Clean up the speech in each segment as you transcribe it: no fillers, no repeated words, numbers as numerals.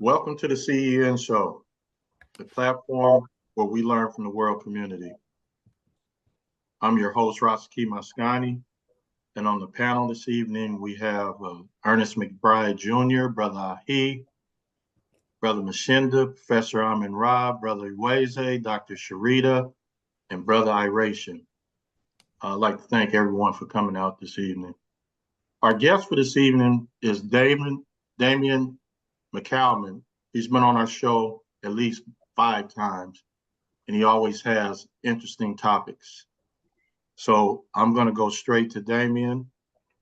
Welcome to the CEN show, the platform where we learn from the world community. I'm your host, Rashaki Maskani, and on the panel this evening, we have Ernest McBride Jr., Brother Rahh, Brother Mshinda, Professor Rahh, Brother Iweze, Dr. Sharita, and Brother Iration. I'd like to thank everyone for coming out this evening. Our guest for this evening is Damian McCalman. He's been on our show at least 5 times, and he always has interesting topics. So I'm going to go straight to Damian.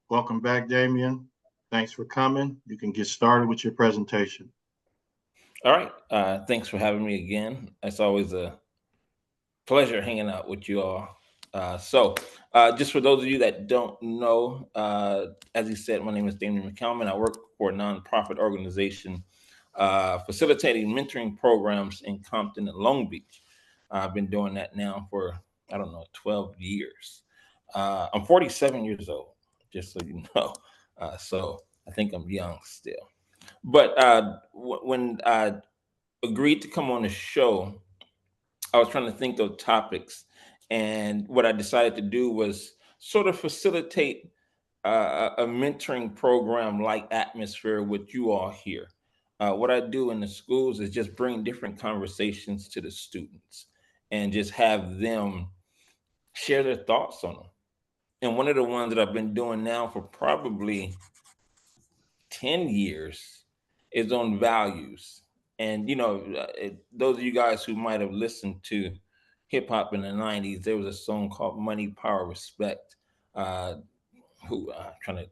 Welcome back, Damian. Thanks for coming. You can get started with your presentation. All right. Thanks for having me again. It's always a pleasure hanging out with you all. Just for those of you that don't know, as he said, my name is Damian McCalman. I work for a nonprofit organization facilitating mentoring programs in Compton and Long Beach. I've been doing that now for, 12 years. I'm 47 years old, just so you know. So I think I'm young still. But when I agreed to come on the show, I was trying to think of topics. And what I decided to do was sort of facilitate a mentoring program like atmosphere with you all here. What I do in the schools is just bring different conversations to the students and just have them share their thoughts on them. And one of the ones that I've been doing now for probably 10 years is on values. And, those of you guys who might have listened to hip hop in the 90s, there was a song called Money, Power, Respect. Who trying to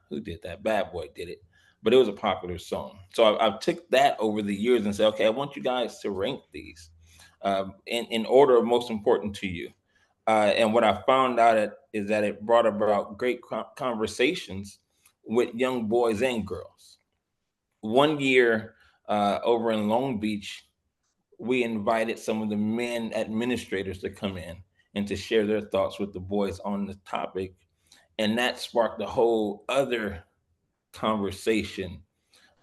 who did that? Bad Boy did it, but it was a popular song. So I've took that over the years and said, okay, I want you guys to rank these in order of most important to you. And what I found out is that it brought about great conversations with young boys and girls. One year over in Long Beach, we invited some of the men administrators to come in and to share their thoughts with the boys on the topic. And that sparked a whole other conversation,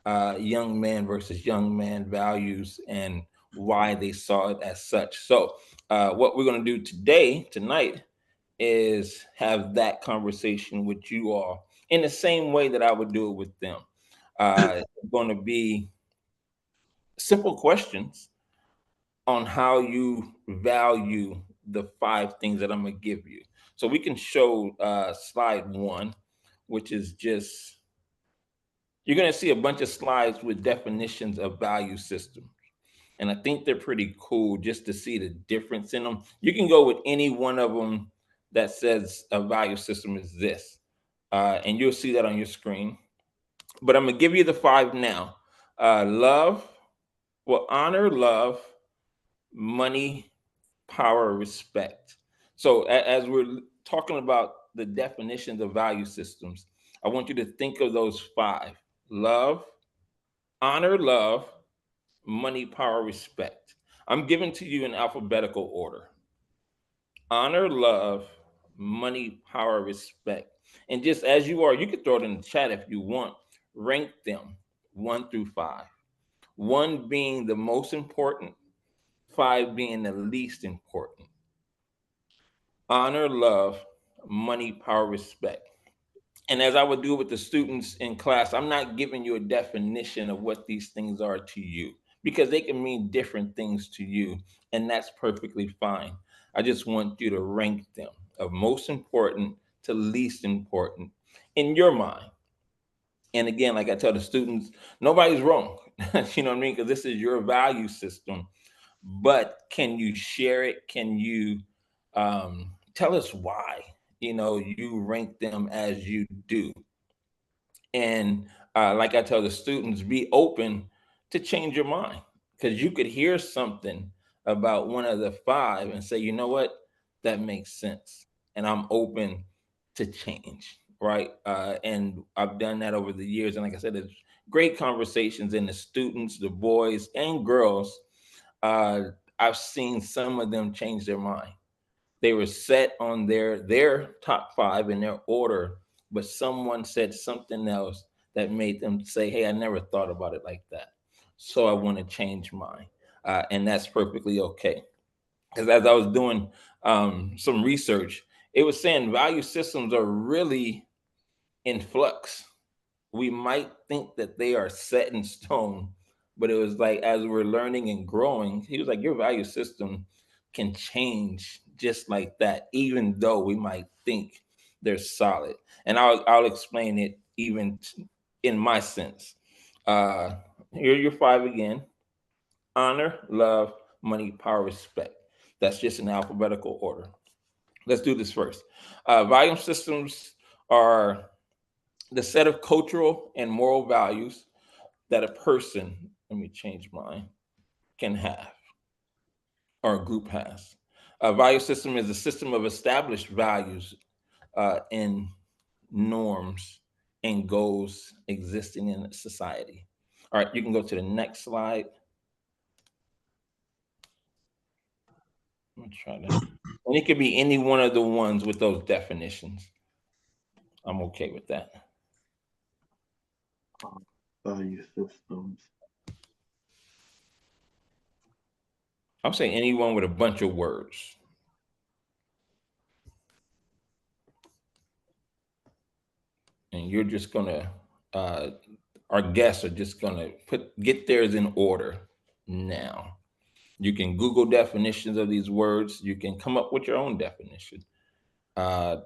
young man versus young man values and why they saw it as such. So what we're going to do tonight, is have that conversation with you all in the same way that I would do it with them. It's going to be simple questions on how you value the 5 things that I'm going to give you. So we can show slide 1, which is just, you're going to see a bunch of slides with definitions of value systems. And I think they're pretty cool just to see the difference in them. You can go with any one of them that says a value system is this, and you'll see that on your screen. But I'm going to give you the 5 now. Honor, love, money, power, respect. So as we're talking about the definitions of value systems, I want you to think of those 5: love, honor, love, money, power, respect. I'm giving to you in alphabetical order: honor, love, money, power, respect. And just as you are, you can throw it in the chat if you want. Rank them 1 through 5. 1 being the most important, 5 being the least important. Honor, love, money, power, respect. And as I would do with the students in class, I'm not giving you a definition of what these things are to you, because they can mean different things to you, and that's perfectly fine. I just want you to rank them of most important to least important in your mind. And again, like I tell the students, nobody's wrong. You know what I mean? Because this is your value system. But can you share it? Can you tell us why you rank them as you do? And like I tell the students, be open to change your mind, because you could hear something about one of the 5 and say, you know what, that makes sense, and I'm open to change, right? And I've done that over the years, and like I said, it's great conversations in the students, the boys and girls. I've seen some of them change their mind. They were set on their top 5 in their order, but someone said something else that made them say, hey, I never thought about it like that. so I want to change mine. And that's perfectly okay. Because as I was doing some research, it was saying value systems are really in flux. We might think that they are set in stone, but it was like as we're learning and growing, he was like, your value system can change just like that, even though we might think they're solid. And I'll explain it even in my sense. Uh, Here are your five again: honor, love, money, power, respect. That's just in alphabetical order. Let's do this first. Value systems are the set of cultural and moral values that a person, let me change mine, can have or a group has. A value system is a system of established values and norms and goals existing in a society. All right, you can go to the next slide. I'm gonna try that. And it could be any one of the ones with those definitions. I'm okay with that. Value systems. I'm saying anyone with a bunch of words. And you're just gonna, our guests are just gonna get theirs in order now. You can Google definitions of these words. You can come up with your own definition. I'm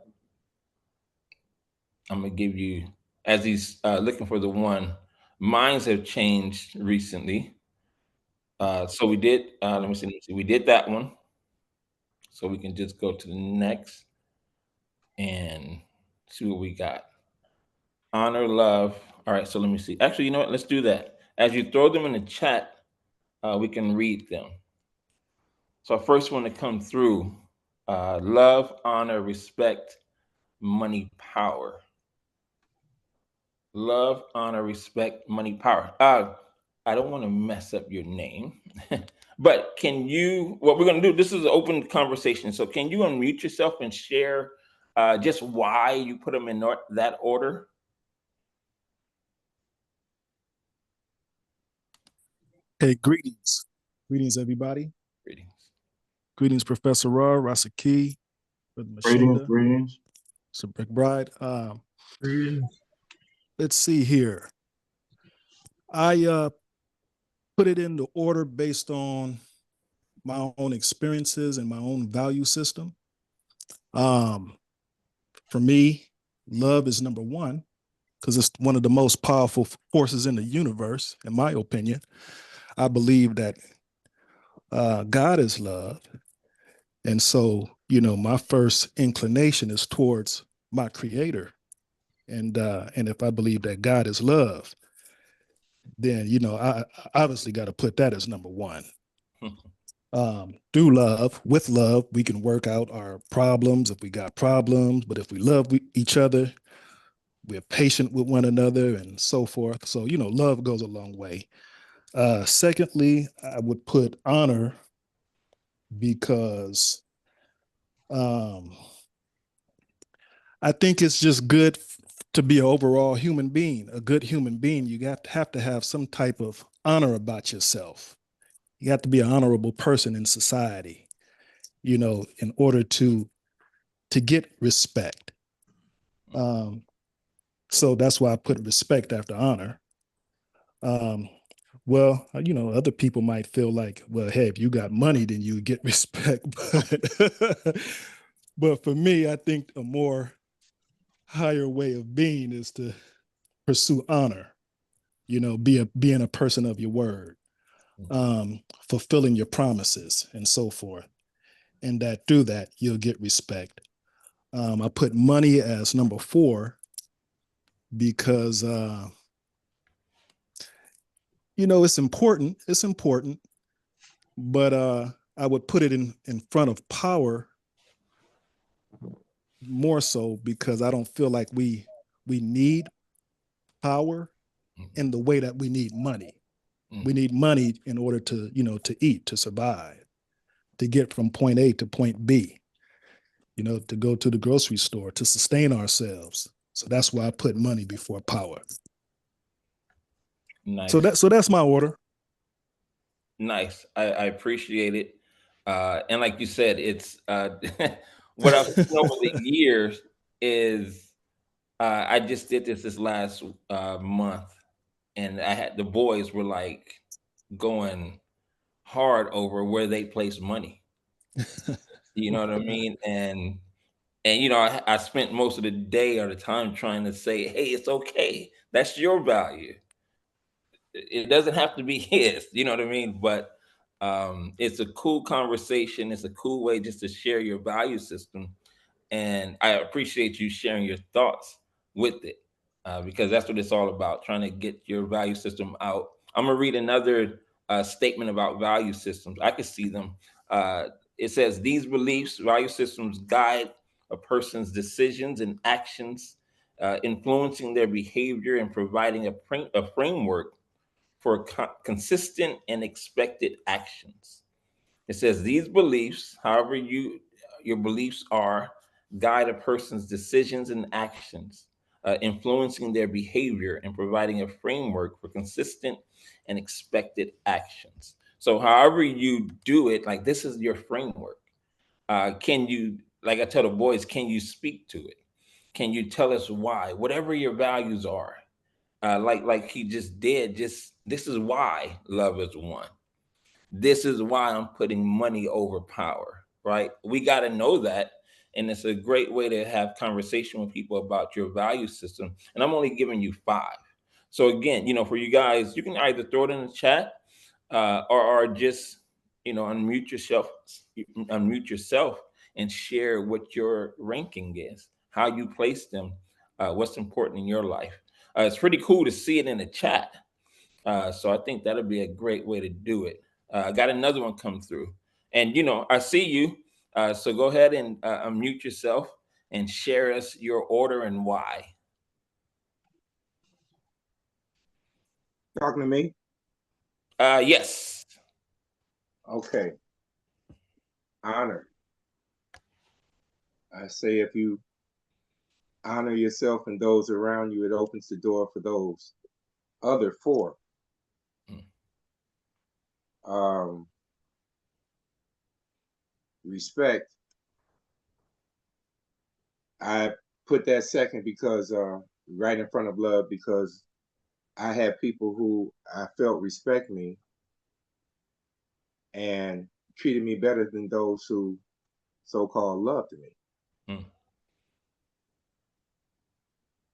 gonna give you, as he's looking for the one, minds have changed recently. So we did, let me see, we did that one. So we can just go to the next and see what we got. Honor, love. All right, so let me see. Actually, you know what? Let's do that. As you throw them in the chat, we can read them. So first one to come through, love, honor, respect, money, power. Love, honor, respect, money, power. I don't want to mess up your name, but can you, what we're going to do, this is an open conversation. So can you unmute yourself and share just why you put them in that order? Hey, greetings. Greetings, everybody. Greetings. Greetings, Professor Rahh, Rashaki, Greetings, Mshinda, greetings. so McBride. Let's see here. I put it in the order based on my own experiences and my own value system. For me, love is number one because it's one of the most powerful forces in the universe, in my opinion. I believe that God is love. And so, my first inclination is towards my creator. And if I believe that God is love, then, I obviously got to put that as number one. Through love, with love, we can work out our problems if we got problems. But if we love each other, we're patient with one another and so forth. So, love goes a long way. Secondly, I would put honor because I think it's just good to be an overall human being, a good human being. You have to have some type of honor about yourself. You have to be an honorable person in society, in order to get respect. So that's why I put respect after honor. Well, other people might feel like, well, hey, if you got money, then you get respect. But for me, I think a more higher way of being is to pursue honor, being a person of your word, fulfilling your promises and so forth. And that through that, you'll get respect. I put money as number 4 because, it's important. It's important, but I would put it in front of power more so because I don't feel like we need power in the way that we need money. We need money in order to, to eat, to survive, to get from point A to point B, to go to the grocery store, to sustain ourselves. So that's why I put money before power. Nice. So that's my order. Nice. I appreciate it. And like you said, it's what I've seen over the years is I just did this last month, and I had the boys were like going hard over where they place money. You know what I mean? And I spent most of the day or the time trying to say, hey, it's okay. That's your value. It doesn't have to be his, you know what I mean? But it's a cool conversation. It's a cool way just to share your value system. And I appreciate you sharing your thoughts with it, because that's what it's all about, trying to get your value system out. I'm going to read another statement about value systems. I can see them. Uh, it says, these beliefs, value systems guide a person's decisions and actions, influencing their behavior and providing a framework for consistent and expected actions. It says these beliefs, however your beliefs are, guide a person's decisions and actions, influencing their behavior and providing a framework for consistent and expected actions. So, however you do it, like this is your framework. Can you, like I tell the boys, can you speak to it? Can you tell us why? Whatever your values are, like he just did, just this is why love is one. This is why I'm putting money over power, right? We got to know that. And it's a great way to have conversation with people about your value system. And I'm only giving you 5. So again, for you guys, you can either throw it in the chat, or just, unmute yourself and share what your ranking is, how you place them, what's important in your life. It's pretty cool to see it in the chat. So I think that'll be a great way to do it. I got another one come through, and I see you. So go ahead and unmute yourself and share us your order and why. Talking to me? Yes. Okay. Honor. I say if you honor yourself and those around you, it opens the door for those other 4. Respect. I put that second because right in front of love, because I have people who I felt respect me and treated me better than those who so-called loved me.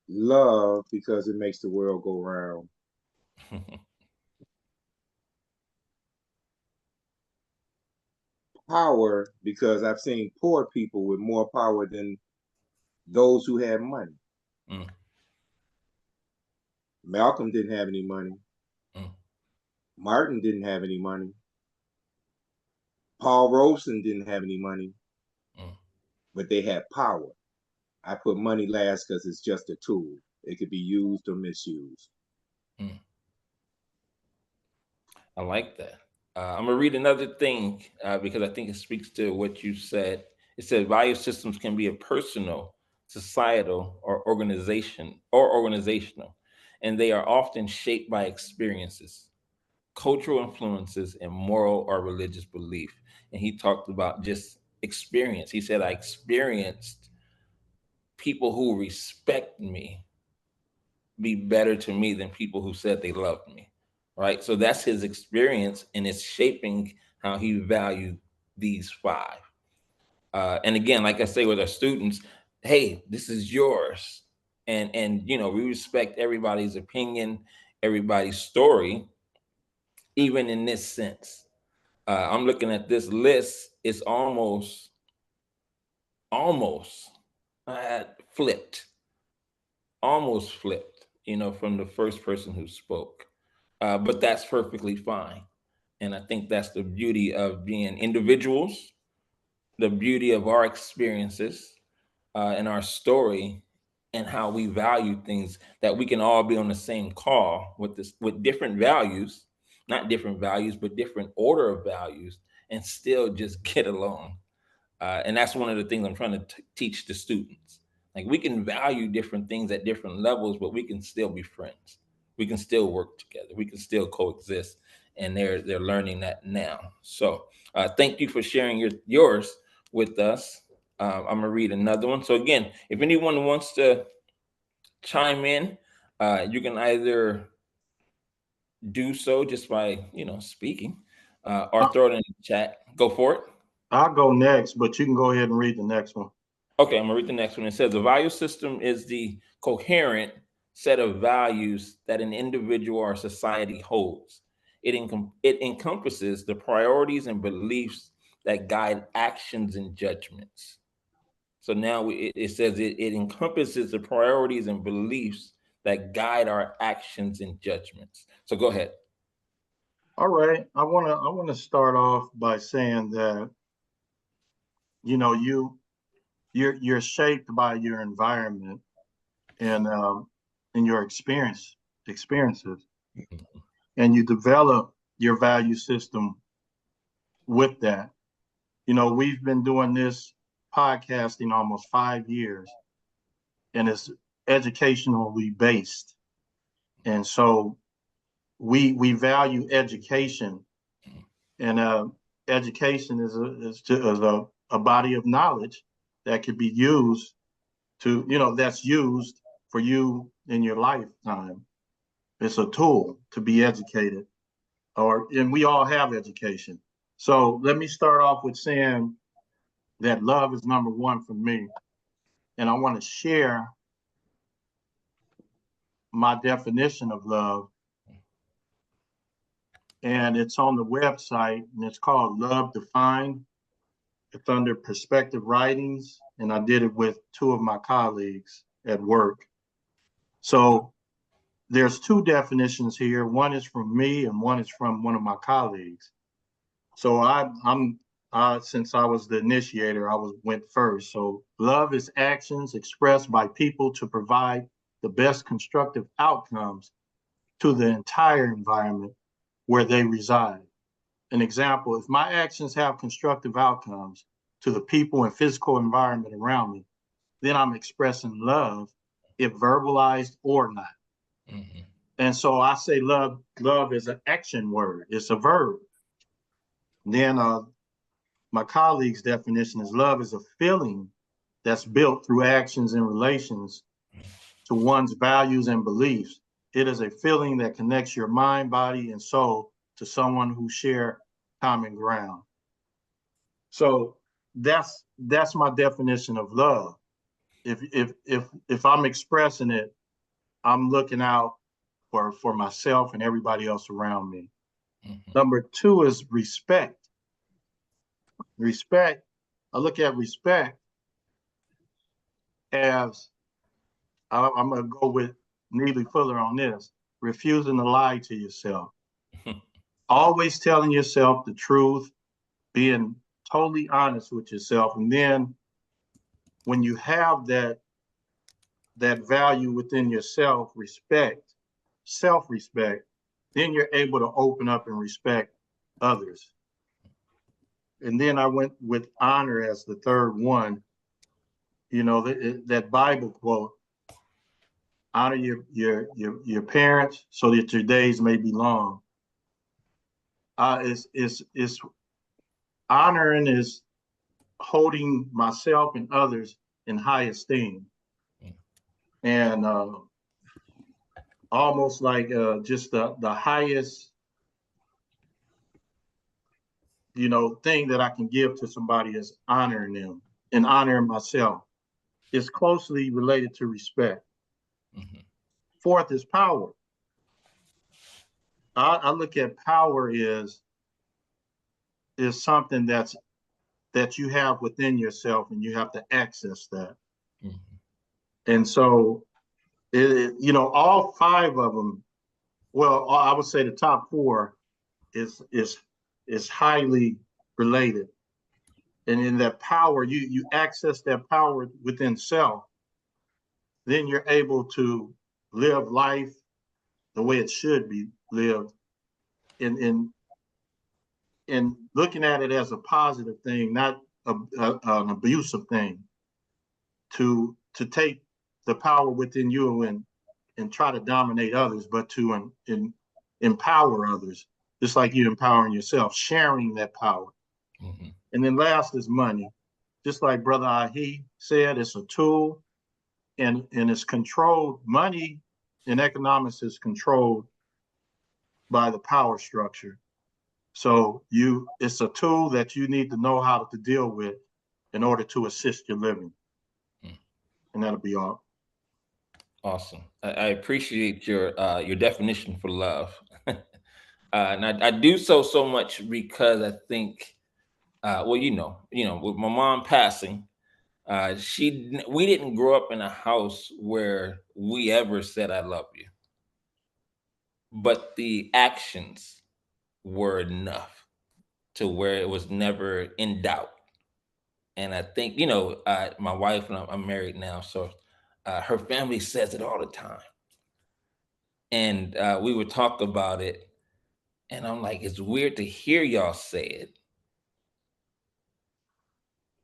Love because it makes the world go round. Power because I've seen poor people with more power than those who had money. Malcolm didn't have any money. Martin didn't have any money. Paul Robeson didn't have any money, but they had power. I put money last because it's just a tool. It could be used or misused. I like that. I'm gonna read another thing because I think it speaks to what you said. It said value systems can be a personal, societal, or organizational, and they are often shaped by experiences, cultural influences, and moral or religious belief. And he talked about just experience. He said, I experienced people who respect me be better to me than people who said they loved me. Right. So that's his experience, and it's shaping how he valued these 5. And again, like I say with our students, hey, this is yours. And we respect everybody's opinion, everybody's story, even in this sense. I'm looking at this list, it's almost flipped, almost flipped, from the first person who spoke. But that's perfectly fine. And I think that's the beauty of being individuals, the beauty of our experiences and our story, and how we value things, that we can all be on the same call with different values, not different values, but different order of values, and still just get along. And that's one of the things I'm trying to teach the students. Like, we can value different things at different levels, but we can still be friends. We can still work together. We can still coexist. and they're learning that now. So thank you for sharing yours with us. I'm gonna read another one. So again, if anyone wants to chime in, you can either do so just by speaking, or throw it in the chat. Go for it. I'll go next, but you can go ahead and read the next one. Okay, I'm gonna read the next one. It says the value system is the coherent set of values that an individual or society holds. It encompasses the priorities and beliefs that guide actions and judgments. So now it says it encompasses the priorities and beliefs that guide our actions and judgments. So go ahead. All right. I wanna start off by saying that, you're shaped by your environment and your experiences, and you develop your value system with that. We've been doing this podcasting almost 5 years, and it's educationally based. And so we value education, and education is a body of knowledge that could be used that's used for you in your lifetime. It's a tool to be educated, and we all have education. So let me start off with saying that love is number one for me. And I want to share my definition of love. And it's on the website, and it's called Love Defined. It's under Perspective Writings, and I did it with two of my colleagues at work. So there's two definitions here. One is from me, and one is from one of my colleagues. So since I was the initiator, went first. So love is actions expressed by people to provide the best constructive outcomes to the entire environment where they reside. An example, if my actions have constructive outcomes to the people and physical environment around me, then I'm expressing love, if verbalized or not. Mm-hmm. And so I say love is an action word. It's a verb. Then my colleague's definition is love is a feeling that's built through actions and relations to one's values and beliefs. It is a feeling that connects your mind, body, and soul to someone who share common ground. So that's my definition of love. If I'm expressing it, I'm looking out for myself and everybody else around me. Mm-hmm. Number two is respect. Respect, I look at respect as, I'm going to go with Neely Fuller on this, refusing to lie to yourself. Always telling yourself the truth, being totally honest with yourself. And then when you have that value within yourself, self-respect, then you're able to open up and respect others. And then I went with honor as the third one. That Bible quote, honor your parents so that your days may be long. Is honoring is holding myself and others in high esteem. And almost like just the highest thing that I can give to somebody is honoring them and honoring myself. It's closely related to respect. Mm-hmm. Fourth is power. I look at power is something that you have within yourself, and you have to access that. Mm-hmm. And so, all five of them. Well, I would say the top four is highly related. And in that power, you access that power within self, then you're able to live life the way it should be lived, in looking at it as a positive thing, not an abusive thing, to take the power within you and try to dominate others, but to empower others just like you empowering yourself, sharing that power. Mhm. And then last is money. Just like Brother Ahi said, it's a tool and it's controlled. Money in economics is controlled by the power structure. So it's a tool that you need to know how to deal with in order to assist your living. And that'll be all. Awesome. I appreciate your definition for love. And I do so much because I think, well, with my mom passing, we didn't grow up in a house where we ever said "I love you," but the actions were enough to where it was never in doubt. And I think, my wife and I'm married now, so her family says it all the time. And we would talk about it, and I'm like, it's weird to hear y'all say it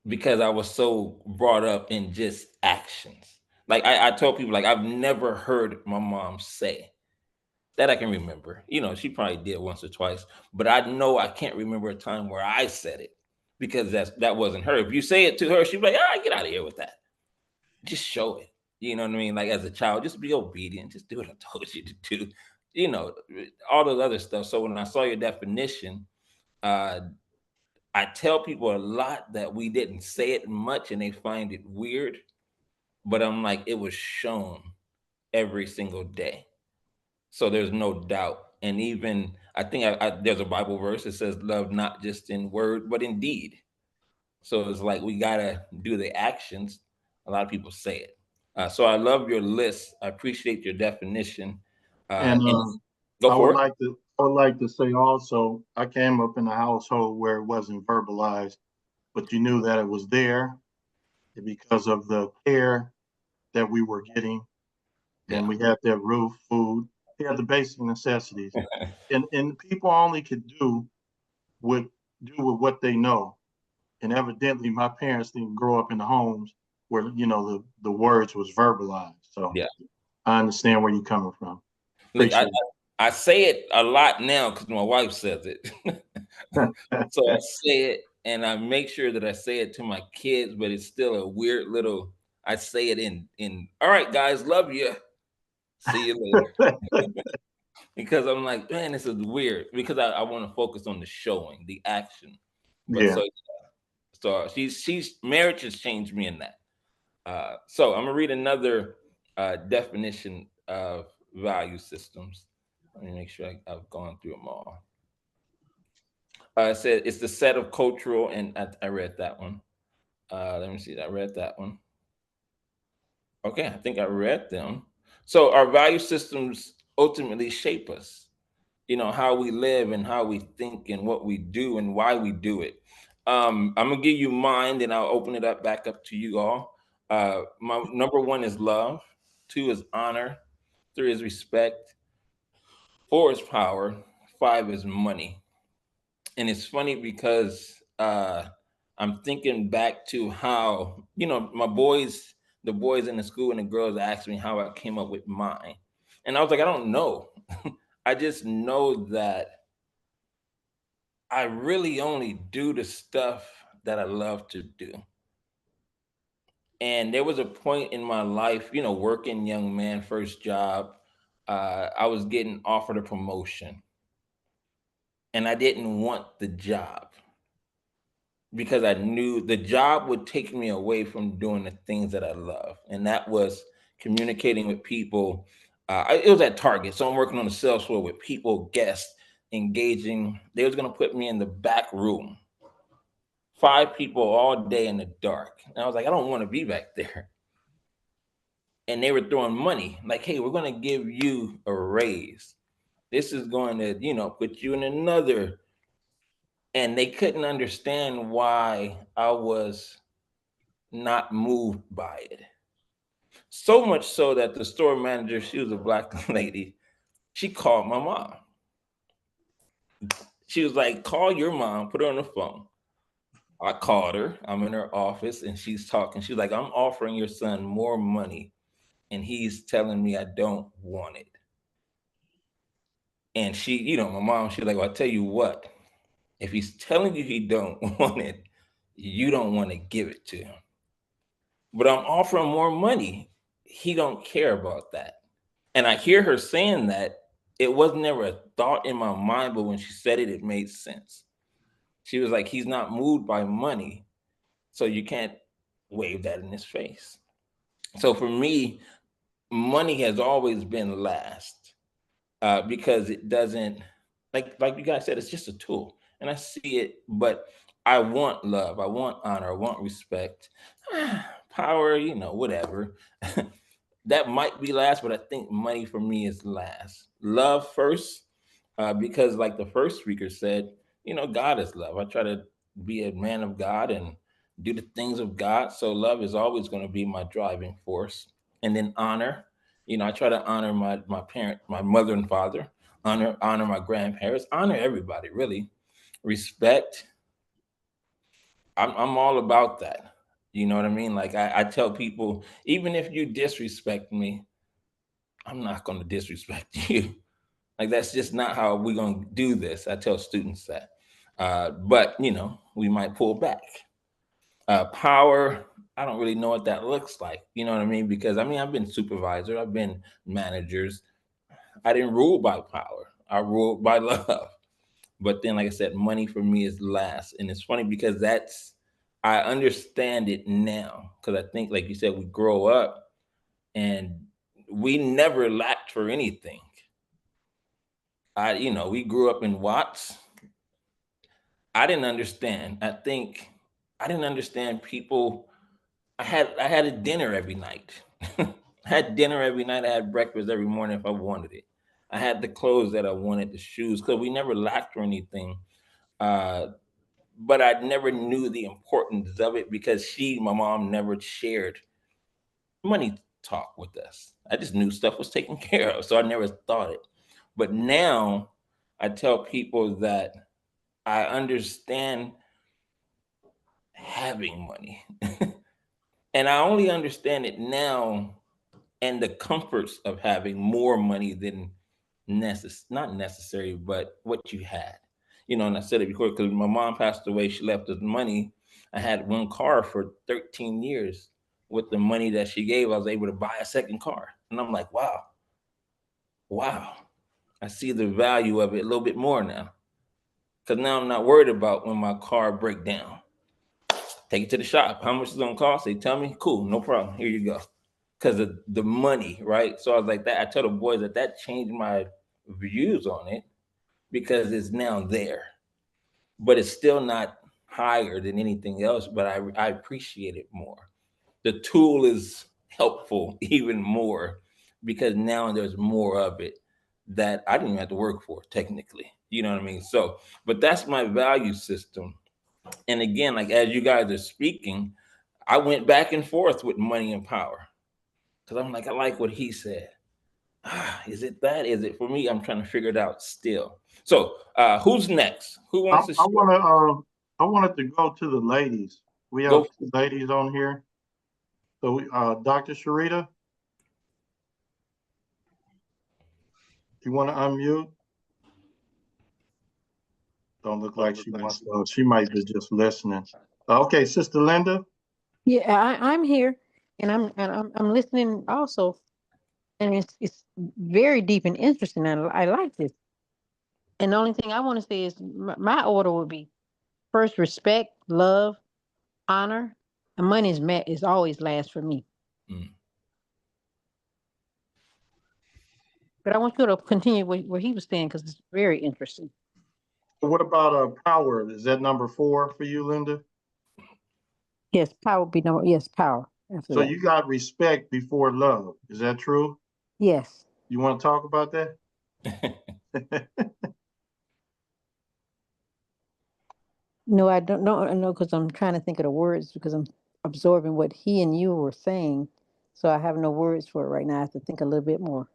because I was so brought up in just actions. Like I told people, like I've never heard my mom say that I can remember. She probably did once or twice, but I know I can't remember a time where I said it because that wasn't her. If you say it to her, she'd be like, get out of here with that. Just show it. You know what I mean? Like as a child, just be obedient. Just do what I told you to do. All those other stuff. So when I saw your definition, I tell people a lot that we didn't say it much and they find it weird, but I'm like, it was shown every single day. So there's no doubt. And even I think there's a Bible verse that says, love not just in word, but in deed. So it's like we got to do the actions. A lot of people say it. So I love your list. I appreciate your definition. And go I for would it. like to say also, I came up in a household where it wasn't verbalized, but you knew that it was there because of the care that we were getting. And we had that roof, food, we had the basic necessities. and people only could do with what they know. And evidently my parents didn't grow up in the homes where, the words was verbalized. So Yeah. I understand where you're coming from. Look, I say it a lot now because my wife says it. So I say it and I make sure that I say it to my kids, but it's still a weird little, I say it in all right, guys, love you. See you later. Because I'm like, man, this is weird because I want to focus on the showing, the action. But Yeah. so she's marriage has changed me in that. So I'm gonna read another definition of value systems. Let me make sure I've gone through them all. It said it's the set of cultural, and I read that one. Let me see. I read that one. Okay, I think I read them. So our value systems ultimately shape us. How we live and how we think and what we do and why we do it. I'm gonna give you mine, and I'll open it up back up to you all. My number 1 is love. 2 is honor. 3 is respect. 4 is power. 5 is money. And it's funny because I'm thinking back to how the boys in the school and the girls asked me how I came up with mine, and I was like, I don't know. I just know that I really only do the stuff that I love to do. And there was a point in my life, working young man, first job, I was getting offered a promotion and I didn't want the job because I knew the job would take me away from doing the things that I love. And that was communicating with people. It was at Target. So I'm working on the sales floor with people, guests, engaging. They was going to put me in the back room. 5 people all day in the dark. And I was like, I don't want to be back there. And they were throwing money like, hey, we're going to give you a raise. This is going to, put you in another. And they couldn't understand why I was not moved by it. So much so that the store manager, she was a Black lady, she called my mom. She was like, call your mom, put her on the phone. I called her. I'm in her office and she's talking. She's like, I'm offering your son more money and he's telling me I don't want it. And she, you know, my mom, she's like, well, I'll tell you what, if he's telling you he don't want it, you don't want to give it to him. But I'm offering more money. He don't care about that. And I hear her saying that. It was never a thought in my mind, but when she said it, it made sense. She was like, he's not moved by money, so you can't wave that in his face. So for me, money has always been last, because it doesn't, like you guys said, it's just a tool. And I see it, but I want love, I want honor, I want respect, power, you know, whatever. That might be last, but I think money for me is last. Love first, because like the first speaker said, you know, God is love. I try to be a man of God and do the things of God. So love is always going to be my driving force. And then honor, you know, I try to honor my parent, my mother and father, honor my grandparents, honor everybody, really. Respect. I'm all about that. You know what I mean? Like I tell people, even if you disrespect me, I'm not going to disrespect you. Like that's just not how we're going to do this. I tell students that. But you know, we might pull back. Power, I don't really know what that looks like. You know what I mean? Because I mean, I've been supervisor, I've been managers. I didn't rule by power. I ruled by love. But then, like I said, money for me is last. And it's funny because I understand it now. Because I think, like you said, we grow up and we never lacked for anything. You know, we grew up in Watts. I didn't understand. I think I didn't understand people. I had a dinner every night. I had dinner every night. I had breakfast every morning if I wanted it. I had the clothes that I wanted, the shoes, because we never lacked for anything. But I never knew the importance of it because my mom, never shared money talk with us. I just knew stuff was taken care of, so I never thought it. But now I tell people that I understand having money. And I only understand it now and the comforts of having more money than not necessary, but what you had. You know, and I said it before because my mom passed away, she left us money. I had one car for 13 years. With the money that she gave, I was able to buy a second car. And I'm like, wow. I see the value of it a little bit more now. Because now I'm not worried about when my car break down. Take it to the shop. How much is it gonna cost? They tell me, cool, no problem. Here you go. Because of the money, right? So I was like that. I tell the boys that changed my views on it because it's now there. But it's still not higher than anything else, but I appreciate it more. The tool is helpful even more because now there's more of it that I didn't even have to work for technically. You know what I mean? So, but that's my value system. And again, like as you guys are speaking, I went back and forth with money and power because I'm like, I like what he said. Is it that? Is it for me? I'm trying to figure it out still. So, who's next? Who I, wants to I want to I wanted to go to the ladies. We have go? two ladies on here. So, Dr. Sharita, you want to unmute? Don't look like she wants to. She might be just listening. Okay, Sister Lynda. Yeah, I'm here, and I'm listening also, and it's very deep and interesting. And I like this. And the only thing I want to say is my order would be first respect, love, honor, and money is always last for me. Mm. But I want you to continue where he was saying because it's very interesting. What about power? Is that number 4 for you, Lynda? Yes, power would be number. Yes, power after So that. you got respect before love. Is that true? Yes. You want to talk about that? No, I don't know. I know because I'm trying to think of the words because I'm absorbing what he and you were saying. So I have no words for it right now. I have to think a little bit more.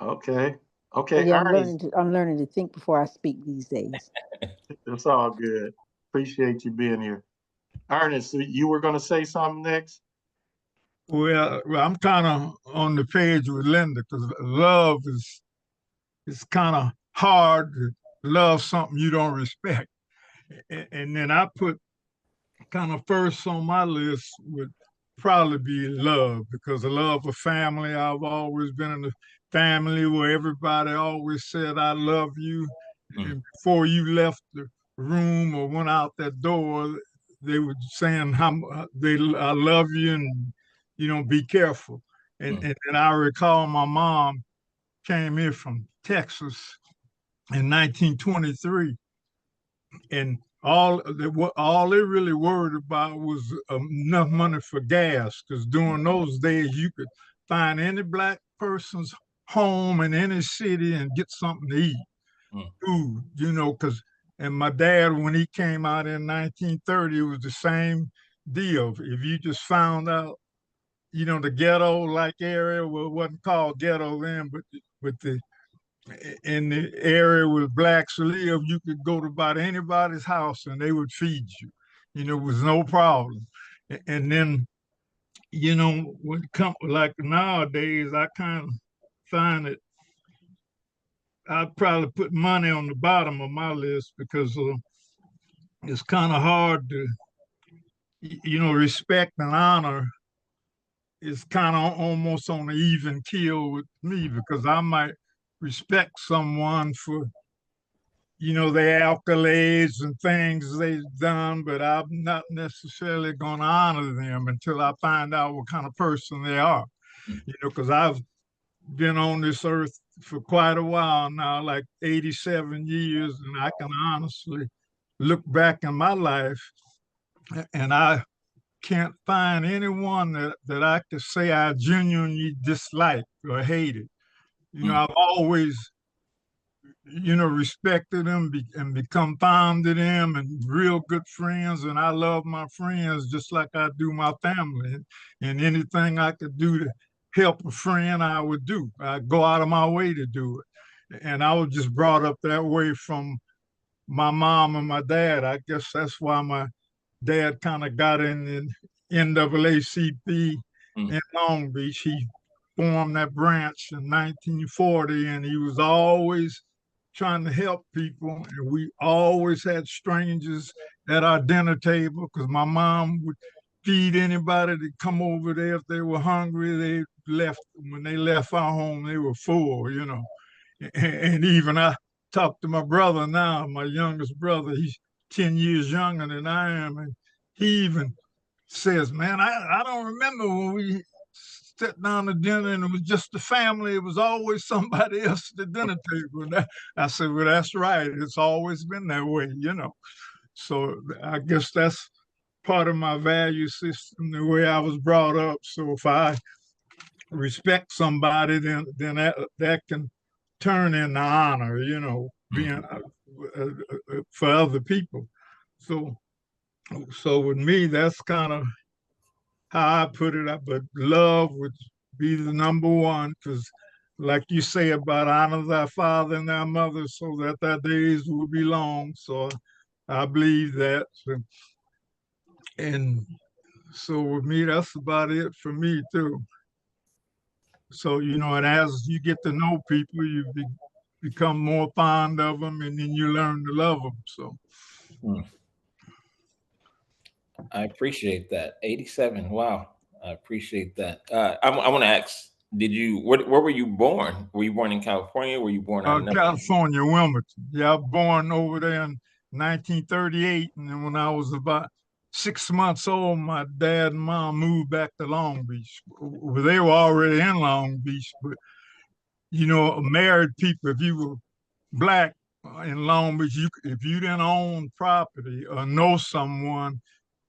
Okay. But Okay, yeah, Ernest. I'm learning to think before I speak these days. It's all good. Appreciate you being here. Ernest, so you were going to say something next? Well, I'm kind of on the page with Lynda because love is it's kind of hard to love something you don't respect. And then I put kind of first on my list would probably be love, because the love of family. I've always been in a family where everybody always said, I love you. And before you left the room or went out that door, they were saying I love you, and be careful. And I recall my mom came here from Texas in 1923, and all they really worried about was enough money for gas, because during those days you could find any black person's home in any city and get something to eat, food, because and my dad, when he came out in 1930, it was the same deal. If you just found out, the ghetto like area, well, it wasn't called ghetto then, but in the area where blacks live, you could go to about anybody's house and they would feed you. It was no problem. And then, when it comes like nowadays, I kind of find it, I'd probably put money on the bottom of my list, because it's kind of hard to, respect and honor is kind of almost on an even keel with me, because I might respect someone for their accolades and things they've done, but I'm not necessarily going to honor them until I find out what kind of person they are. Because I've been on this earth for quite a while now, like 87 years, and I can honestly look back in my life and I can't find anyone that I could say I genuinely dislike or hated. I've always respected them and become fond of them and real good friends. And I love my friends just like I do my family. And anything I could do to help a friend, I would do. I go out of my way to do it. And I was just brought up that way from my mom and my dad. I guess that's why my dad kind of got in the NAACP in Long Beach. He formed that branch in 1940, and he was always trying to help people. And we always had strangers at our dinner table, because my mom would feed anybody that come over there if they were hungry. When they left our home, they were full, And even I talk to my brother now, my youngest brother. He's 10 years younger than I am, and he even says, man, I don't remember when we sat down to dinner and it was just the family. It was always somebody else at the dinner table. And I said, well, that's right. It's always been that way, So I guess that's part of my value system, the way I was brought up. So if I respect somebody, then that can turn into honor, being for other people. So with me, that's kind of how I put it up. But love would be the number one, because like you say about honor thy father and thy mother so that thy days will be long. So I believe that. And so with me, that's about it for me too. So, and as you get to know people, you become more fond of them, and then you learn to love them. So. I appreciate that. 87. Wow. I appreciate that. I want to ask, where were you born? Were you born in California? Were you born in California, Wilmington. Yeah, I was born over there in 1938. And then when I was about 6 months old, my dad and mom moved back to Long Beach. They were already in Long Beach, but married people, if you were black in Long Beach, if you didn't own property or know someone,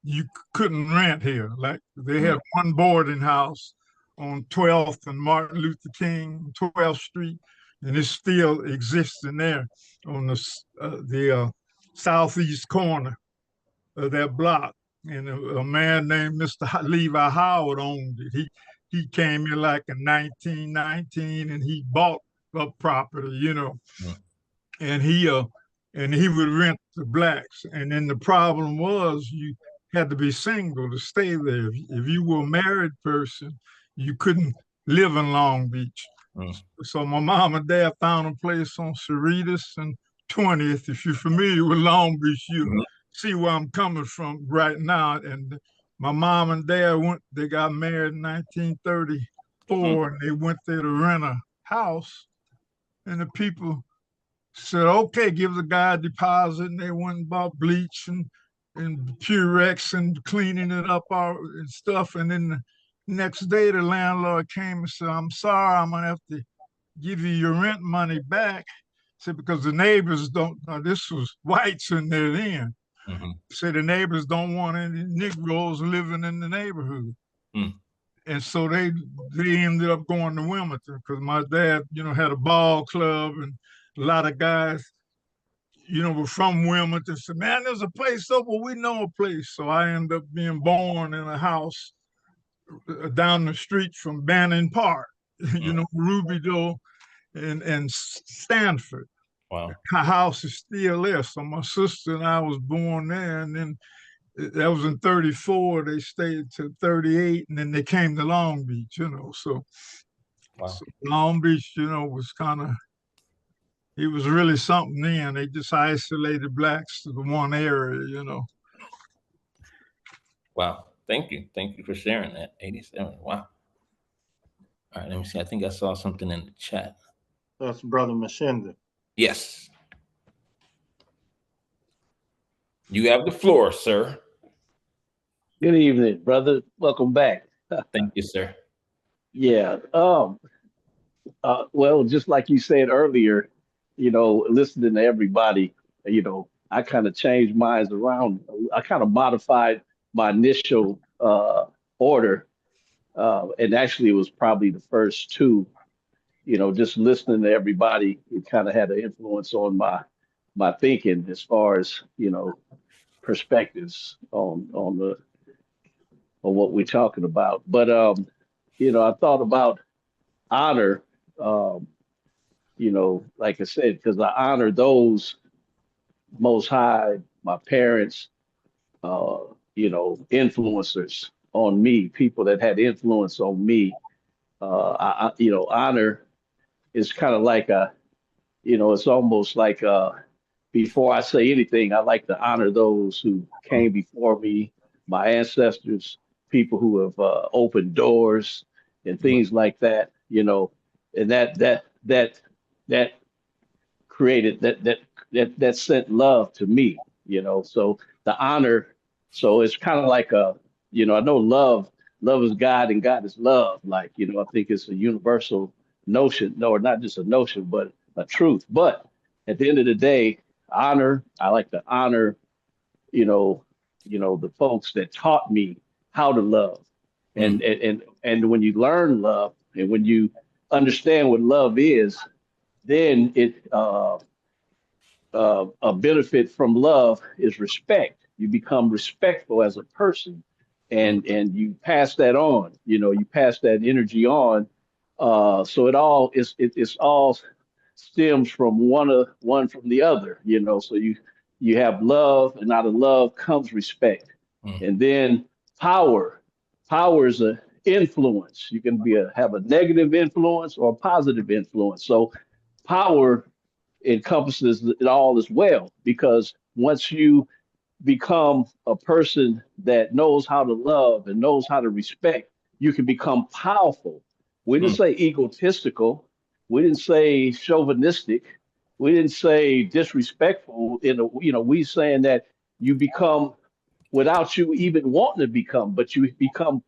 you couldn't rent here. Like they had one boarding house on 12th and Martin Luther King, 12th Street, and it still exists in there on the southeast corner of that block. And a man named Mr. Levi Howard owned it. He came here like in 1919, and he bought up property, and he would rent to blacks. And then the problem was you had to be single to stay there. If you were a married person, you couldn't live in Long Beach. Mm. So my mom and dad found a place on Sharita and 20th. If you're familiar with Long Beach, you Mhm. see where I'm coming from right now. And my mom and dad they got married in 1934, and they went there to rent a house. And the people said, okay, give the guy a deposit. And they went and bought bleach and Purex and cleaning it up all and stuff. And then the next day, the landlord came and said, I'm sorry, I'm going to have to give you your rent money back. Said, because the neighbors don't, this was whites in there then. Mm-hmm. Said the neighbors don't want any Negroes living in the neighborhood. Mm. And so they ended up going to Wilmington because my dad, had a ball club, and a lot of guys, were from Wilmington. Said, man, there's a place open. We know a place. So I ended up being born in a house down the street from Banning Park, Ruby Doe and Stanford. Wow. The house is still there. So my sister and I was born there, and then that was in 34. They stayed to 38, and then they came to Long Beach, So, Wow. so Long Beach, was it was really something then. They just isolated blacks to the one area, Wow. Thank you. Thank you for sharing that. 87. Wow. All right, let me see. I think I saw something in the chat. That's Brother Mshinda. Yes. You have the floor, sir. Good evening, brother. Welcome back. Thank you, sir. Yeah. Well, just like you said earlier, listening to everybody, I kind of changed minds around. I kind of modified my initial order. And actually it was probably the first two, just listening to everybody, it kind of had an influence on my thinking as far as, perspectives on what we're talking about. But I thought about honor, um, like I said, because I honor those most high, my parents, uh, influencers on me, people that had influence on me. Honor is kind of like it's almost like before I say anything, I like to honor those who came before me, my ancestors, people who have opened doors and things like that, and that created that sent love to me, So the honor, so it's kind of like I know love is God and God is love. Like, I think it's a universal notion, no, or not just a notion, but a truth. But at the end of the day, I like to honor, the folks that taught me how to love. And when you learn love and when you understand what love is, then a benefit from love is respect. You become respectful as a person, and you pass that on. You pass that energy on. So it's all stems from one from the other. So you have love, and out of love comes respect, and then power. Power is an influence. You can have a negative influence or a positive influence. So power encompasses it all as well, because once you become a person that knows how to love and knows how to respect, you can become powerful. We didn't say egotistical. We didn't say chauvinistic. We didn't say disrespectful. We saying that you become without you even wanting to become, but you become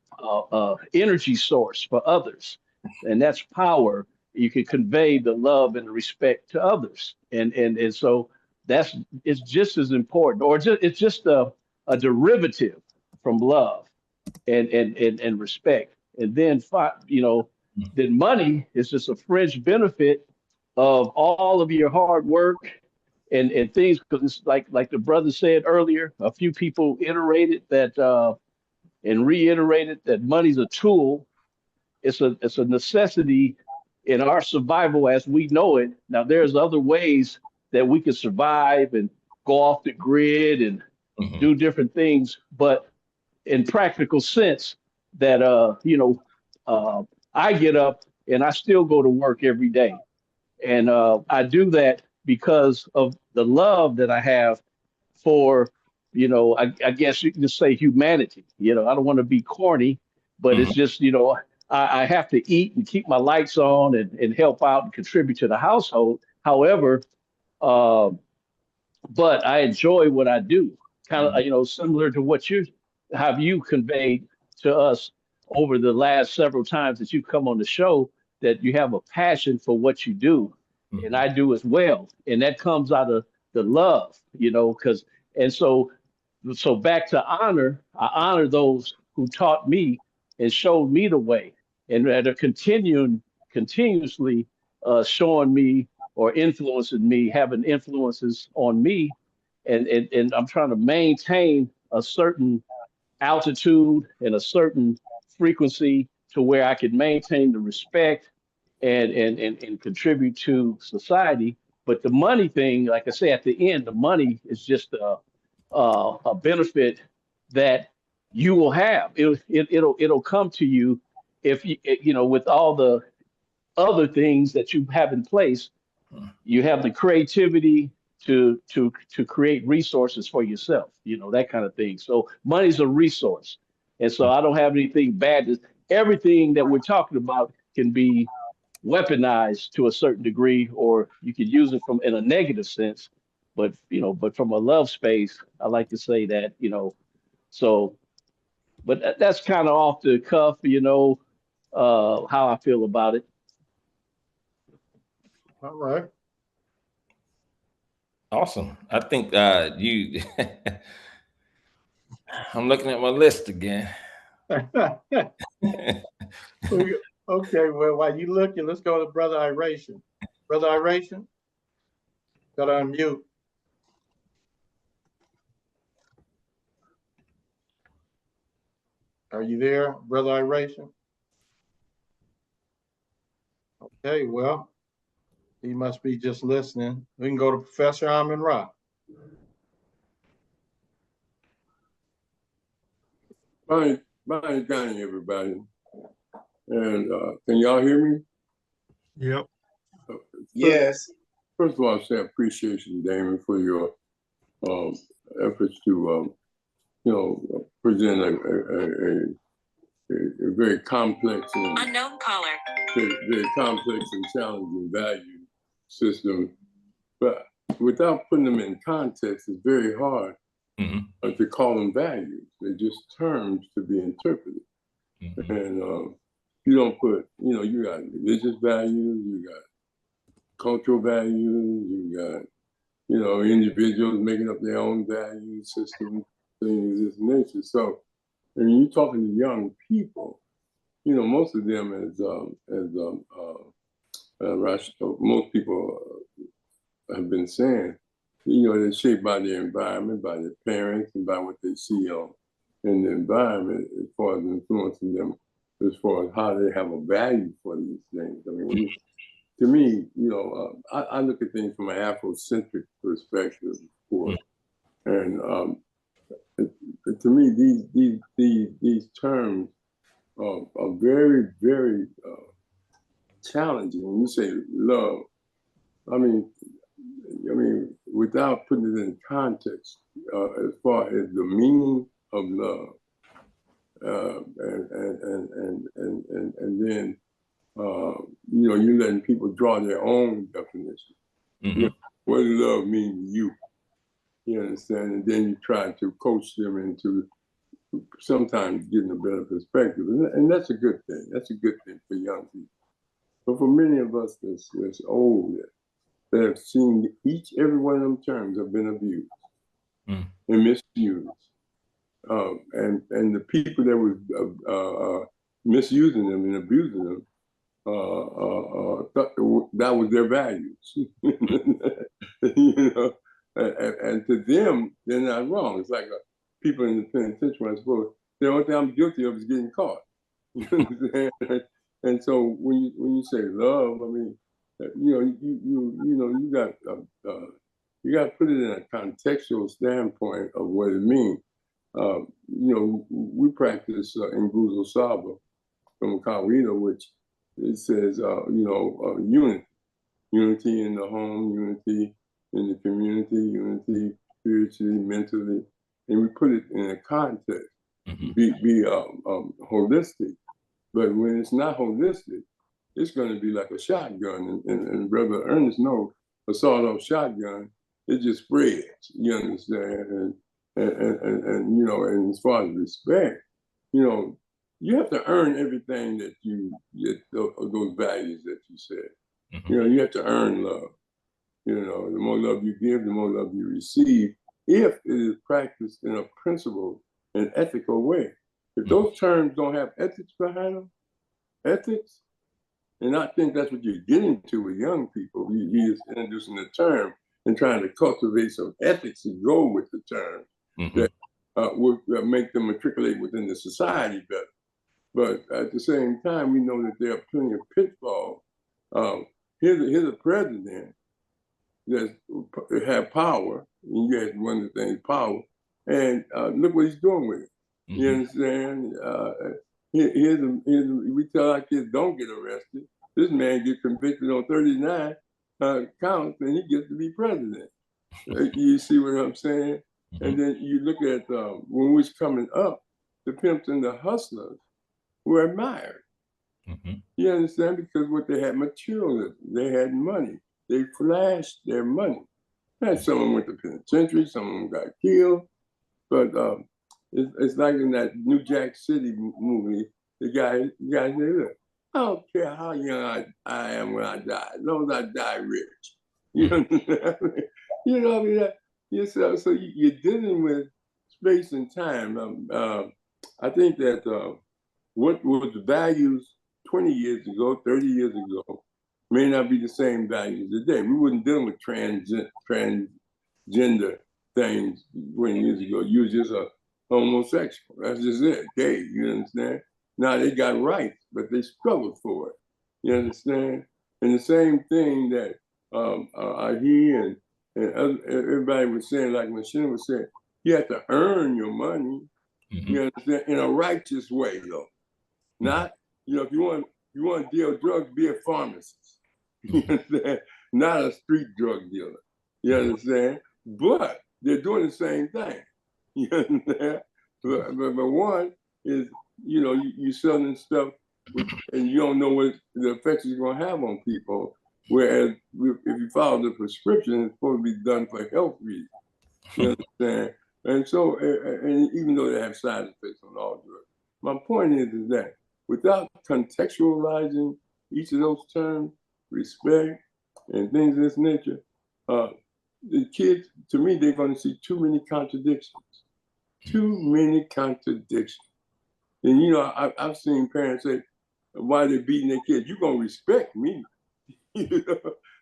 energy source for others, and that's power. You can convey the love and the respect to others, and so it's just as important, or it's just a derivative from love and respect, and then then money is just a fringe benefit of all of your hard work and things, because it's like the brother said earlier, a few people iterated that and reiterated that money's a tool. It's a necessity in our survival as we know it. Now there's other ways that we can survive and go off the grid and do different things, but in practical sense, that I get up and I still go to work every day. And I do that because of the love that I have for, I guess you can say humanity. I don't want to be corny, but it's Mhm. just, I have to eat and keep my lights on and help out and contribute to the household. However, uh, but I enjoy what I do. Kind of, similar to what you have you conveyed to us over the last several times that you've come on the show, that you have a passion for what you do, and Mhm. I do as well, and that comes out of the love, because and so back to honor, I honor those who taught me and showed me the way, and that are continuously showing me or influencing me, having influences on me, and I'm trying to maintain a certain altitude and a certain frequency to where I can maintain the respect and contribute to society. But the money thing, like I say, at the end, the money is just a benefit that you will have. It'll come to you if with all the other things that you have in place. You have the creativity to create resources for yourself, that kind of thing. So money's a resource, and so I don't have anything bad. Everything that we're talking about can be weaponized to a certain degree, or you could use it from in a negative sense. But from a love space, I like to say that, so. But that's kind of off the cuff, how I feel about it. All right. Awesome. I think you. I'm looking at my list again. Okay, well, while you looking, let's go to Brother Iration. Brother Iration, gotta unmute. Are you there, Brother Iration? Okay, well, he must be just listening. We can go to Professor Rahh. Fine dining, everybody. And can y'all hear me? Yep. Yes. First of all, I say appreciation, Damian, for your efforts to, present a very complex and unknown caller, very complex and challenging value system. But without putting them in context, it's very hard to call them values. They're just terms to be interpreted. And you don't put, you got religious values, you got cultural values, you got, individuals making up their own value system, things of this nature. So when you're talking to young people, most of them, most people have been saying, they're shaped by their environment, by their parents, and by what they see in the environment as far as influencing them, as far as how they have a value for these things. I mean, to me, I look at things from an Afrocentric perspective, of course, and to me, these terms are very, very challenging. When you say love, I mean, without putting it in context, as far as the meaning of love, and then you're letting people draw their own definition. What does love mean to you? You understand? And then you try to coach them into sometimes getting a better perspective, and that's a good thing. That's a good thing for young people. But for many of us that's old, that have seen every one of them terms have been abused and misused. And the people that were misusing them and abusing them thought that was their values. And to them, they're not wrong. It's like people in the penitentiary, I suppose, the only thing I'm guilty of is getting caught. And so when you say love, I mean, you got to put it in a contextual standpoint of what it means. We practice Nguzo Saba from Kawina, which it says, unity. Unity in the home, unity in the community, unity spiritually, mentally, and we put it in a context, be holistic. But when it's not holistic, it's going to be like a shotgun. And Brother Ernest knows a sawed-off shotgun, it just spreads. You understand? And as far as respect, you have to earn everything that you get, those values that you said. You have to earn love. The more love you give, the more love you receive, if it is practiced in a principled and ethical way. If those terms don't have ethics behind them, ethics, and I think that's what you're getting to with young people. He is introducing the term and trying to cultivate some ethics to go with the term that will make them matriculate within the society better. But at the same time, we know that there are plenty of pitfalls. Here's a president that have power, and you had one of the things, power, and look what he's doing with it. You understand? We tell our kids, don't get arrested. This man gets convicted on 39 counts, and he gets to be president. You see what I'm saying? And then you look at when we was coming up, the pimps and the hustlers were admired. You understand? Because what they had materialism, they had money, they flashed their money. And some of them went to penitentiary, some of them got killed. But it's like in that New Jack City movie, the guy said, look, I don't care how young I am when I die, as long as I die rich. You understand? You know what I mean? So you're dealing with space and time. I think that what was the values 20 years ago, 30 years ago, may not be the same values today. We wasn't dealing with transgender things 20 years ago. You was just a homosexual. That's just it, gay, you understand? Now they got rights, but they struggled for it. You understand? And the same thing that he and everybody was saying, like Mshinda was saying, you have to earn your money, you understand, in a righteous way, though. Not, if you want to deal drugs, be a pharmacist. You understand? Not a street drug dealer. You understand? But they're doing the same thing. You understand? But one is, you selling stuff and you don't know what the effects it's going to have on people. Whereas if you follow the prescription, it's supposed to be done for health reasons. You understand? And so, and even though they have side effects on all drugs, my point is that without contextualizing each of those terms, respect and things of this nature, the kids, to me, they're going to see too many contradictions. Too many contradictions. And I've seen parents say, why they're beating their kids, you're going to respect me.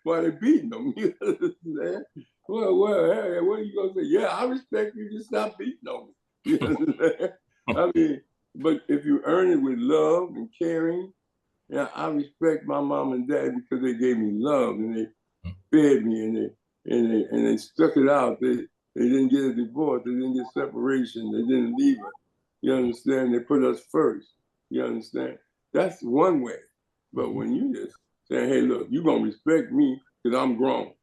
Why they're beating them. You understand? Well, hey, what are you going to say? Yeah, I respect you, just stop beating on me. You understand? I mean, but if you earn it with love and caring, I respect my mom and dad because they gave me love and they fed me and they stuck it out. They didn't get a divorce. They didn't get separation. They didn't leave us. You understand? They put us first. You understand? That's one way. But when you just say, hey, look, you're going to respect me because I'm grown.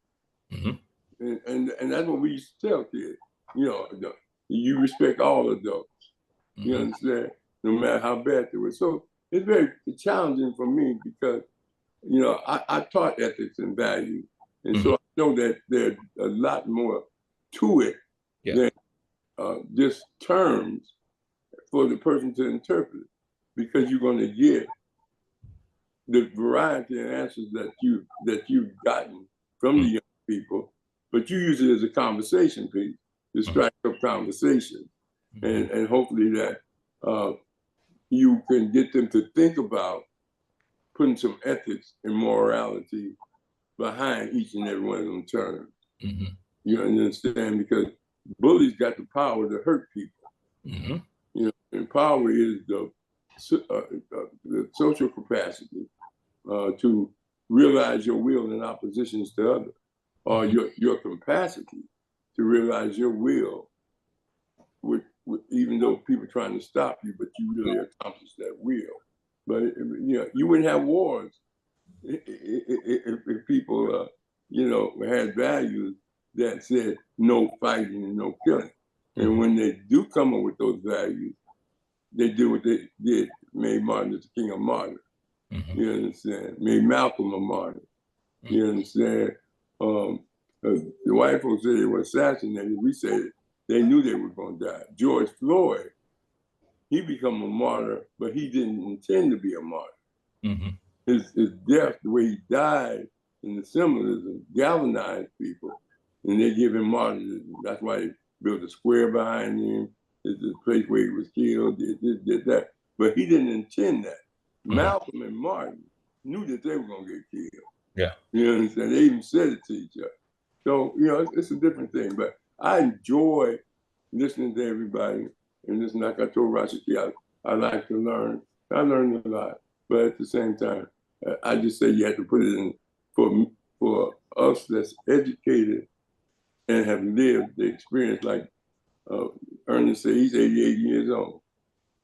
And that's what we used to tell kids. You respect all adults. You understand? No matter how bad they were. So it's very challenging for me because, I taught ethics and values. And so I know that there's a lot more to it than just terms for the person to interpret, because you're going to get the variety of answers that you've gotten from the young people, but you use it as a conversation piece to strike up conversation, and hopefully that you can get them to think about putting some ethics and morality behind each and every one of them terms. You understand? Because bullies got the power to hurt people. And power is the social capacity to realize your will in oppositions to others, or your capacity to realize your will with even though people are trying to stop you, but you really accomplish that will. But you know, you wouldn't have wars if people, you know, had values that said no fighting and no killing. And when they do come up with those values, they do what they did, made Martin Luther King a martyr. You understand? Made Malcolm a martyr. You understand? The white folks said they were assassinated. We said they knew they were going to die. George Floyd, he became a martyr, but he didn't intend to be a martyr. His death, the way he died, and the symbolism galvanized people, and they give him martyrdom. That's why they built a square behind him. It's the place where he was killed, did that. But he didn't intend that. Malcolm and Martin knew that they were going to get killed. Yeah. You understand? They even said it to each other. So, you know, it's a different thing. But I enjoy listening to everybody. And listen, like I told Rashaki, I like to learn. I learned a lot. But at the same time, I just say you have to put it in for us that's educated and have lived the experience. Like Ernest said, he's 88 years old.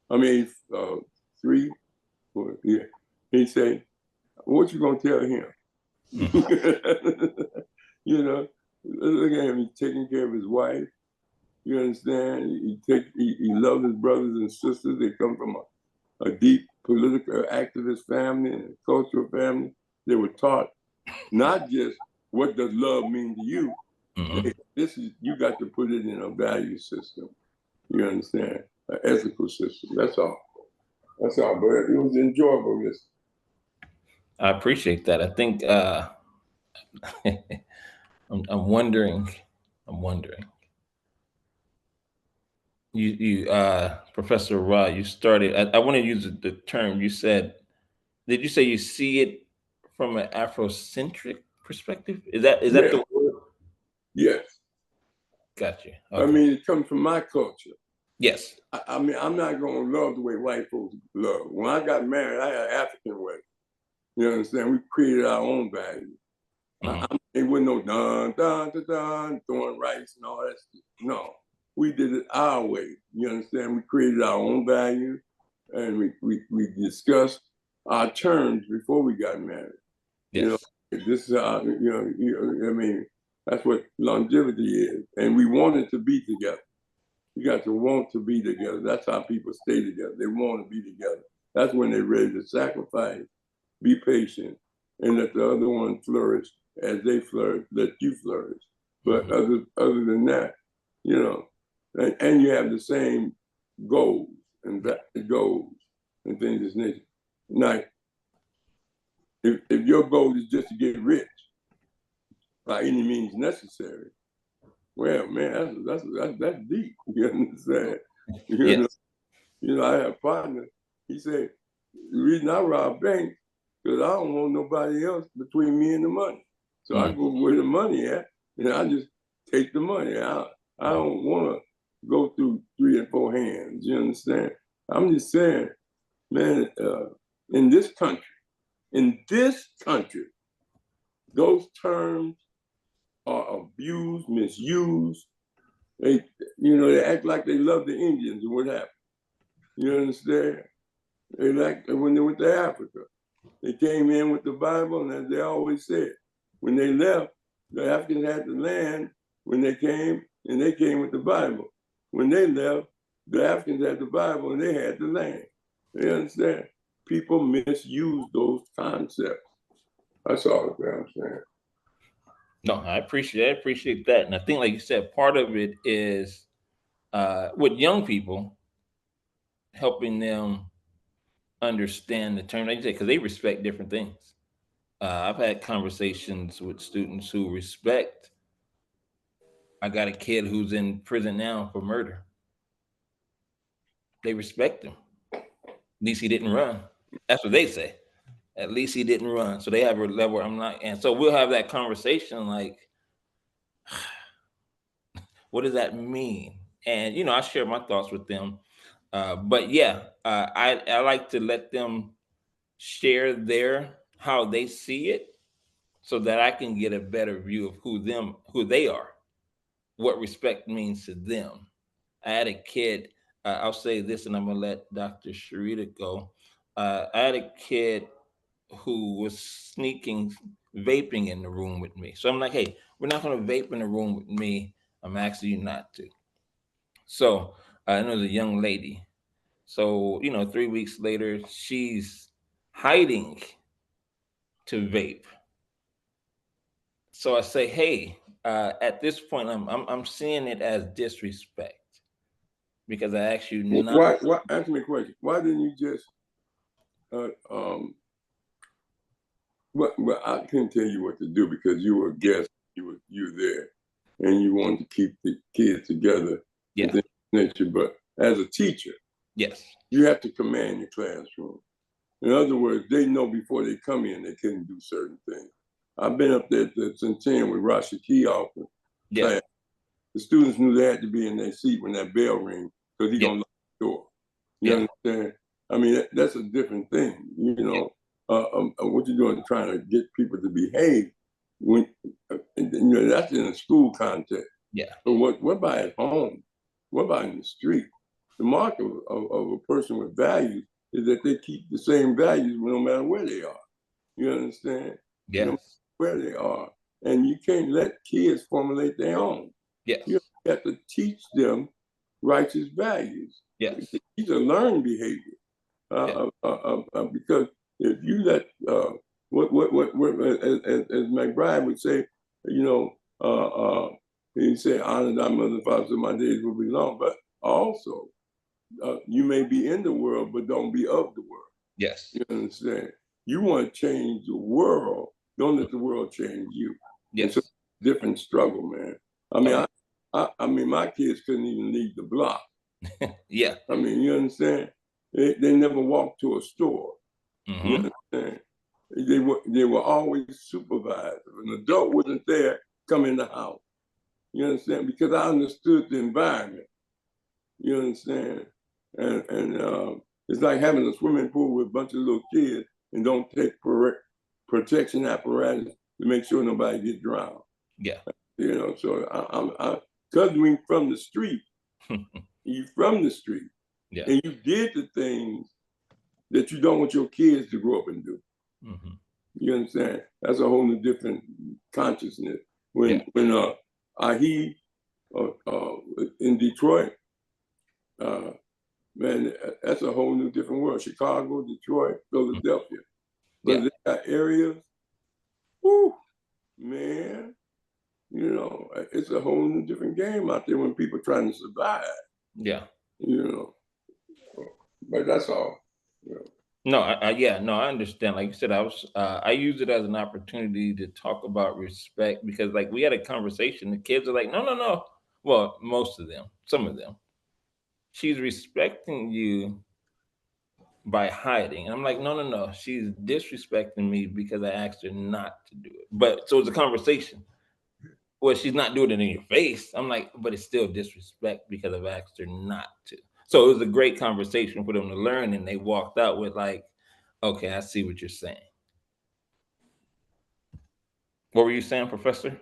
I mean, 3, 4, yeah. He say, what you gonna tell him? You know, look at him. He's taking care of his wife. You understand? He loves his brothers and sisters. They come from a deep political activist family and a cultural family. They were taught not just what does love mean to you. This is, you got to put it in a value system. You understand? An ethical system. That's all. That's all. But it was enjoyable. I appreciate that. I think I'm wondering. You Professor Rahh, you started. I want to use the term you said. Did you say you see it from an Afrocentric perspective? Is that the word? Yes. Gotcha. Okay. I mean, it comes from my culture. Yes. I mean, I'm not going to love the way white folks love. When I got married, I had an African way. You understand? We created our own value. It wasn't no dun, dun, dun, dun, throwing rice and all that stuff. No, we did it our way. You understand? We created our own value, and we discussed our terms before we got married. Yes. You know, this is how, you know, I mean, that's what longevity is. And we wanted to be together. You got to want to be together. That's how people stay together. They want to be together. That's when they're ready to sacrifice, be patient, and let the other one flourish as they flourish, let you flourish. But other than that, you know, and you have the same goals and goals and things of this nature. Now, if your goal is just to get rich by any means necessary, well, man, that's deep. You understand? You know, I have a partner. He said, the reason I rob banks because I don't want nobody else between me and the money. So I go where the money at, and I just take the money. I don't want to go through 3 and 4 hands. You understand? I'm just saying, man, in this country, those terms are abused, misused. They, you know, they act like they love the Indians and what happened. You understand? They like when they went to Africa. They came in with the Bible, and as they always said, when they left, the Africans had the land when they came, and they came with the Bible. When they left, the Africans had the Bible, and they had the land. You understand? People misuse those concepts. That's all I'm saying. No, I appreciate that. And I think, like you said, part of it is with young people, helping them understand the term, like you said, because they respect different things. I've had conversations with students who respect. I got a kid who's in prison now for murder. They respect him. At least he didn't run. That's what they say. At least he didn't run. So they have a level where I'm not. And so we'll have that conversation like, what does that mean? And, you know, I share my thoughts with them. But yeah, I like to let them share how they see it so that I can get a better view of who they are, what respect means to them. I had a kid, I'll say this and I'm gonna let Dr. Sharita go. I had a kid who was sneaking vaping in the room with me. So I'm like, hey, we're not going to vape in the room with me. I'm asking you not to. So I know the young lady. So, 3 weeks later, she's hiding to vape. So I say, hey, at this point, I'm seeing it as disrespect because I asked you not. Why? Ask me a question. Why didn't you just? Well, I couldn't tell you what to do because you were a guest. You were there, and you wanted to keep the kids together. Yeah. And things of nature. But as a teacher, Yes. you have to command your classroom. In other words, they know before they come in they couldn't do certain things. I've been up there at the CEN with Rashaki often. Yeah. Class. The students knew they had to be in their seat when that bell rings because he's gonna lock the door. You understand? I mean, that's a different thing. What you're doing, trying to get people to behave when that's in a school context. Yeah. But what about at home? What about in the street? The mark of a person with values is that they keep the same values no matter where they are. You understand? Yes. No matter where they are. And you can't let kids formulate their own. Yes. You have to teach them righteous values. Yes. These are learned behavior. Because if you let as McBride would say, he'd say, honor thy mother and father, so my days will be long. But also, you may be in the world, but don't be of the world. Yes. You understand? You want to change the world. Don't let the world change you. Yes. It's a different struggle, man. I mean, I mean, my kids couldn't even leave the block. Yeah. I mean, you understand? They never walked to a store. Mm-hmm. You understand? They were always supervised. If an adult wasn't there, come in the house. You understand? Because I understood the environment. You understand? And it's like having a swimming pool with a bunch of little kids and don't take protection apparatus to make sure nobody gets drowned. Yeah. So because we from the street, you from the street, yeah. And you did the things that you don't want your kids to grow up and do. Mm-hmm. You understand? That's a whole new different consciousness. When Rahh in Detroit, man, that's a whole new different world. Chicago, Detroit, Philadelphia. But they got areas, whoo, man, it's a whole new different game out there when people trying to survive. Yeah. But that's all. No, I understand. Like you said, I use it as an opportunity to talk about respect because, like, we had a conversation. The kids are like, no. Well, most of them, some of them. She's respecting you by hiding, and I'm like, no. She's disrespecting me because I asked her not to do it. But so it's a conversation. Well, she's not doing it in your face. I'm like, but it's still disrespect because I've asked her not to. So it was a great conversation for them to learn, and they walked out with like, okay, I see what you're saying. What were you saying, Professor?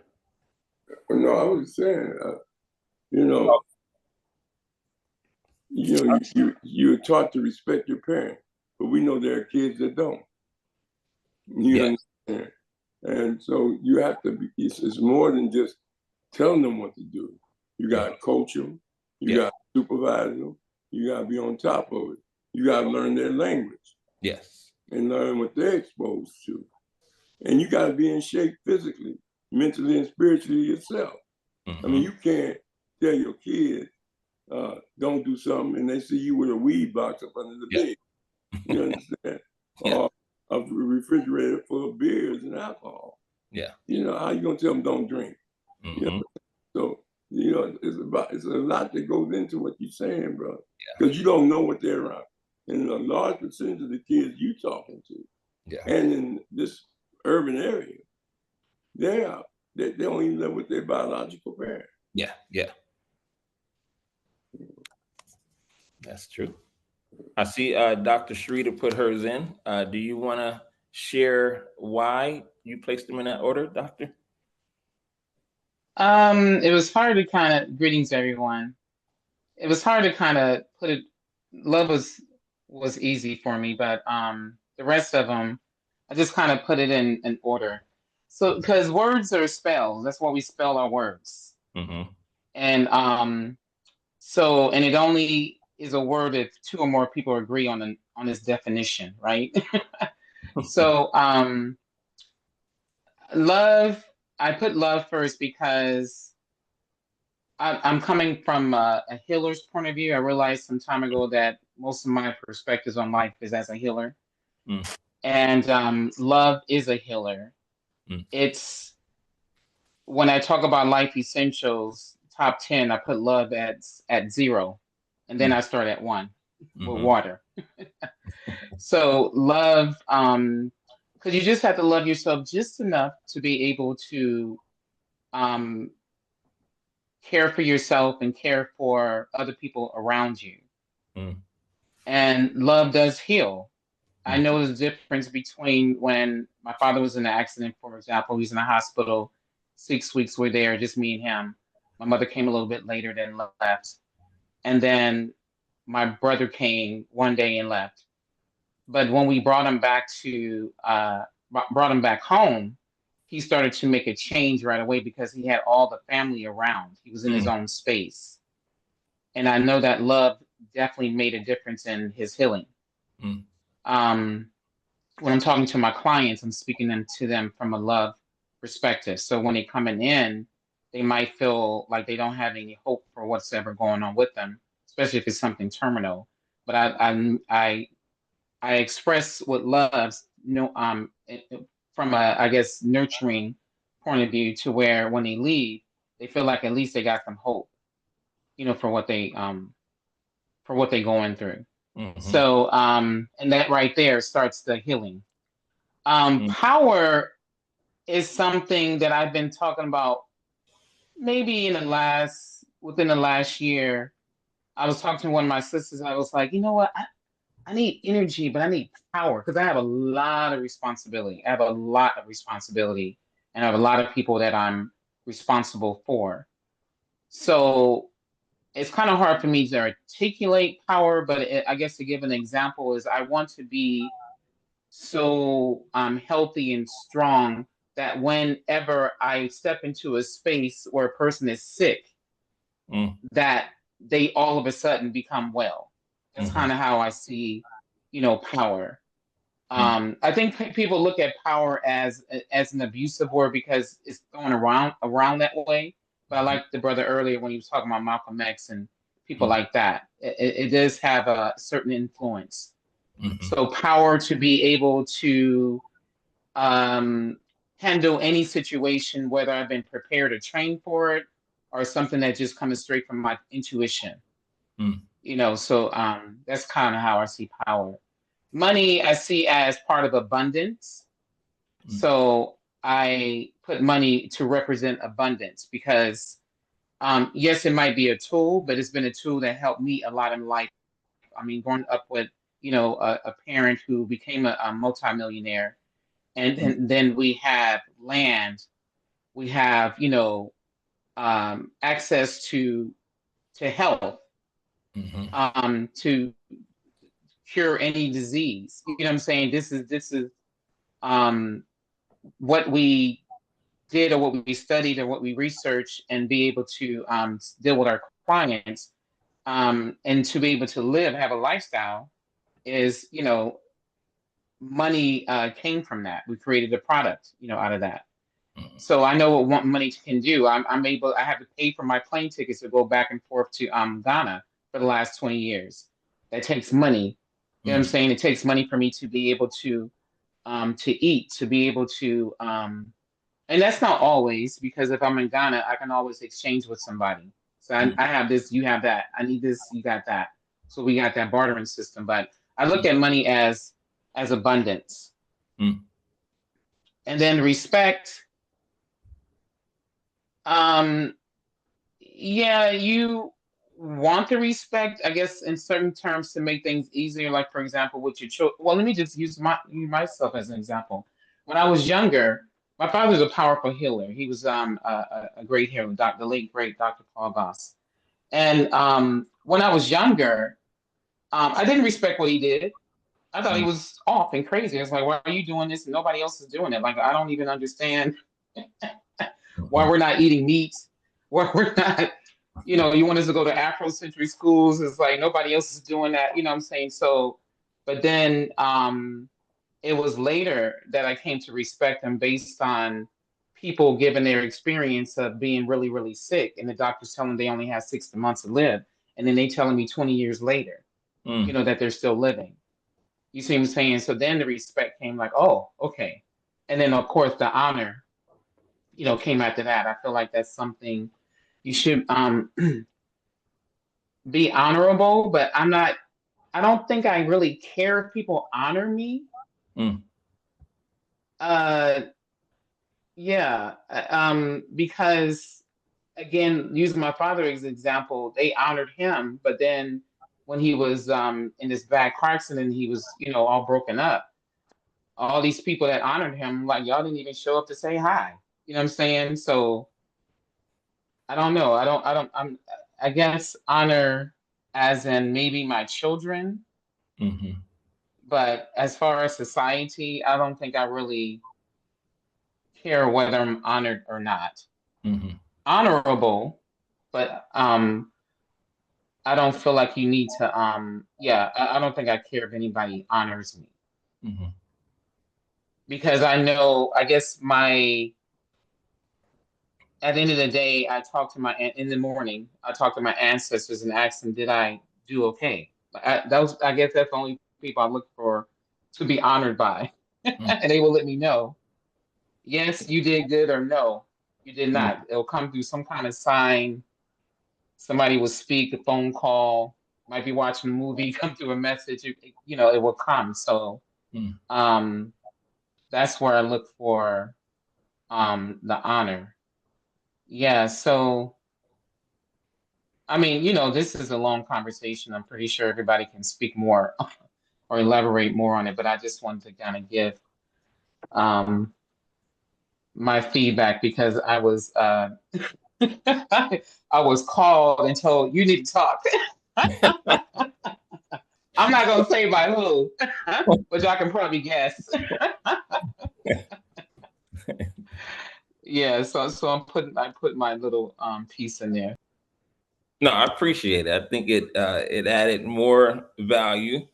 No, I was saying, you're taught to respect your parents, but we know there are kids that don't. You understand? And so you have to be, it's more than just telling them what to do. You got to coach them. You got to supervise them. You got to be on top of it. You got to learn their language. Yes. And learn what they're exposed to. And you got to be in shape physically, mentally, and spiritually yourself. Mm-hmm. I mean, you can't tell your kids, don't do something, and they see you with a weed box up under the bed. You understand? Or a refrigerator full of beers and alcohol. Yeah. How you gonna tell them don't drink? Mm-hmm. So it's a lot that goes into what you're saying, bro. Because you don't know what they're around. And a large percentage of the kids you talking to, and in this urban area, they don't even live with their biological parents. Yeah. That's true. I see Dr. Sharita put hers in. Do you want to share why you placed them in that order, Doctor? It was hard to kind of, greetings everyone. It was hard to kind of put it, love was was easy for me, but the rest of them, I just kind of put it in order. So because words are spells, that's why we spell our words. Mm-hmm. And so and it only is a word if two or more people agree on its definition, right? So love, I put love first because I'm coming from a healer's point of view. I realized some time ago that most of my perspectives on life is as a healer. Mm. And love is a healer. Mm. It's when I talk about life essentials, top 10, I put love at 0. And then I start at 1 with water. So love, because you just have to love yourself just enough to be able to care for yourself and care for other people around you. Mm. And love does heal. I know the difference between when my father was in an accident, for example, he's in the hospital, 6 weeks were there, just me and him. My mother came a little bit later, then left. And then my brother came one day and left. But when we brought him back home, he started to make a change right away because he had all the family around. He was in his own space. And I know that love definitely made a difference in his healing. When I'm talking to my clients, I'm speaking to them from a love perspective. So when they're coming in, they might feel like they don't have any hope for what's ever going on with them, especially if it's something terminal. But I express what loves, from a, I guess, nurturing point of view, to where when they leave, they feel like at least they got some hope, for what they're going through. So, and that right there starts the healing. Power is something that I've been talking about maybe within the last year. I was talking to one of my sisters and I was like, you know what? I need energy, but I need power because I have a lot of responsibility. And I have a lot of people that I'm responsible for. So it's kind of hard for me to articulate power, but I guess to give an example is I want to be so healthy and strong that whenever I step into a space where a person is sick, that they all of a sudden become well. That's kind of how I see, power. I think people look at power as an abusive word because it's going around that way. But I like the brother earlier when he was talking about Malcolm X and people like that. It does have a certain influence. So power to be able to handle any situation, whether I've been prepared or trained for it, or something that just comes straight from my intuition. So that's kind of how I see power. Money I see as part of abundance. So I put money to represent abundance because yes, it might be a tool, but it's been a tool that helped me a lot in life. I mean, growing up with, a parent who became a multimillionaire, and then we have land, we have, access to health, to cure any disease. You know what I'm saying? This is what we did or what we studied or what we researched, and be able to deal with our clients, and to be able to have a lifestyle is, money came from that. We created a product, out of that. So I know what money can do. I have to pay for my plane tickets to go back and forth to Ghana for the last 20 years. That takes money. You know what I'm saying? It takes money for me to be able to eat, to be able to, and that's not always, because if I'm in Ghana, I can always exchange with somebody. So I have this, you have that. I need this, you got that. So we got that bartering system. But I look at money as abundance. And then respect. Yeah, you want the respect, I guess, in certain terms to make things easier. Like, for example, with your children. Well, let me just use myself as an example. When I was younger, my father's a powerful healer. He was a great healer, the late great Dr. Paul Goss. And when I was younger, I didn't respect what he did. I thought he was off and crazy. I was like, why are you doing this and nobody else is doing it? Like, I don't even understand why we're not eating meat, why we're not, you want us to go to Afrocentric schools. It's like nobody else is doing that. You know what I'm saying? So, but then it was later that I came to respect him based on people giving their experience of being really, really sick. And the doctors telling them they only have 60 months to live. And then they telling me 20 years later, that they're still living. You see what I'm saying? So then the respect came like, oh, okay. And then, of course, the honor, came after that. I feel like that's something you should be honorable, but I don't think I really care if people honor me. Because again, using my father as an example, they honored him, but then when he was in this bad car accident, he was, all broken up. All these people that honored him, like, y'all didn't even show up to say hi. You know what I'm saying? So I don't know. I guess honor as in maybe my children. But as far as society, I don't think I really care whether I'm honored or not. Honorable, but I don't feel like you need to I don't think I care if anybody honors me. Because I know, I guess at the end of the day, in the morning, I talk to my ancestors and ask them, did I do okay? I guess that's the only people I look for to be honored by. And they will let me know, yes, you did good, or no, you did not. It'll come through some kind of sign. Somebody will speak, a phone call, might be watching a movie, come through a message, it will come. So that's where I look for the honor. Yeah, so I mean, this is a long conversation. I'm pretty sure everybody can speak more or elaborate more on it, but I just wanted to kind of give my feedback because I was I was called and told you need to talk. I'm not gonna say by who, but y'all can probably guess. Yeah, so I put my little piece in there. No, I appreciate it. I think it added more value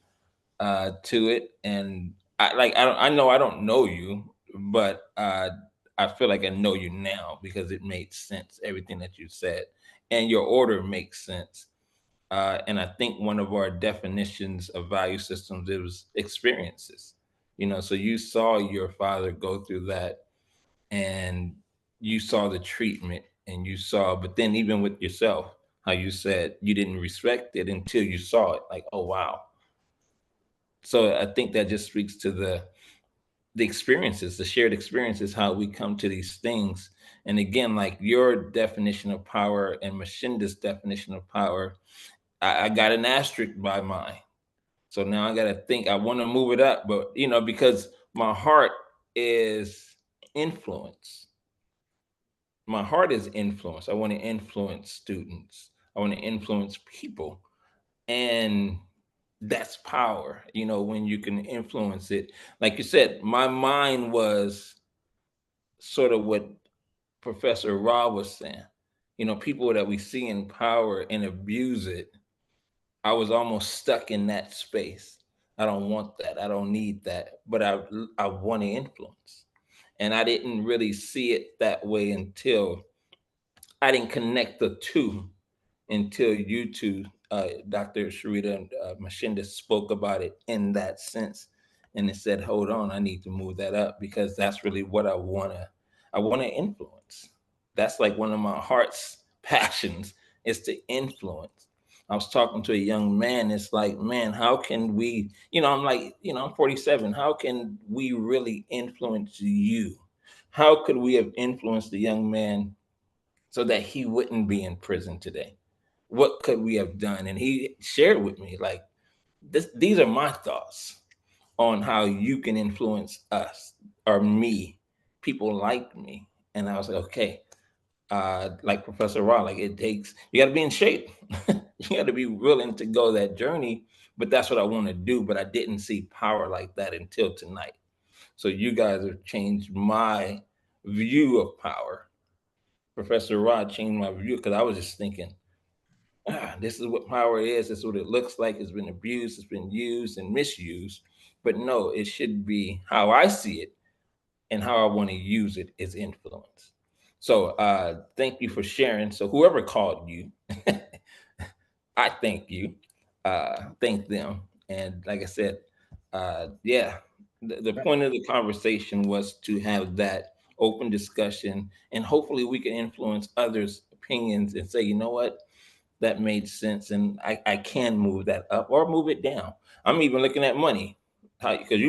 to it, and I know I don't know you, but I feel like I know you now because it made sense, everything that you said, and your order makes sense. And I think one of our definitions of value systems is experiences. So you saw your father go through that, and you saw the treatment, and but then even with yourself, how you said you didn't respect it until you saw it, like, oh wow. So I think that just speaks to the experiences, the shared experiences, how we come to these things. And again, like your definition of power and Mshinda's definition of power, I got an asterisk by mine. So now I got to think, I want to move it up, but because my heart is influence. My heart is influence. I want to influence students. I want to influence people. And that's power, when you can influence it. Like you said, my mind was sort of what Professor Rahh was saying. People that we see in power and abuse it. I was almost stuck in that space. I don't want that. I don't need that. But I want to influence. And I didn't really see it that way until I didn't connect the two until you two, Dr. Sharita and Mshinda, spoke about it in that sense. And it said, hold on, I need to move that up because that's really what I want to influence. That's like one of my heart's passions is to influence. I was talking to a young man. It's like, man, how can we, I'm like, I'm 47. How can we really influence you? How could we have influenced the young man so that he wouldn't be in prison today? What could we have done? And he shared with me, like, these are my thoughts on how you can influence us or me, people like me. And I was like, okay, like Professor Rahh, like you got to be in shape. You got to be willing to go that journey, but that's what I want to do. But I didn't see power like that until tonight. So you guys have changed my view of power. Professor Rahh changed my view because I was just thinking, this is what power is. This is what it looks like. It's been abused. It's been used and misused. But no, it should be how I see it and how I want to use it is influence. So thank you for sharing. So whoever called you, I thank you. Thank them. And like I said, yeah, the point of the conversation was to have that open discussion, and hopefully we can influence others' opinions and say, you know what, that made sense, and I can move that up or move it down. I'm even looking at money, because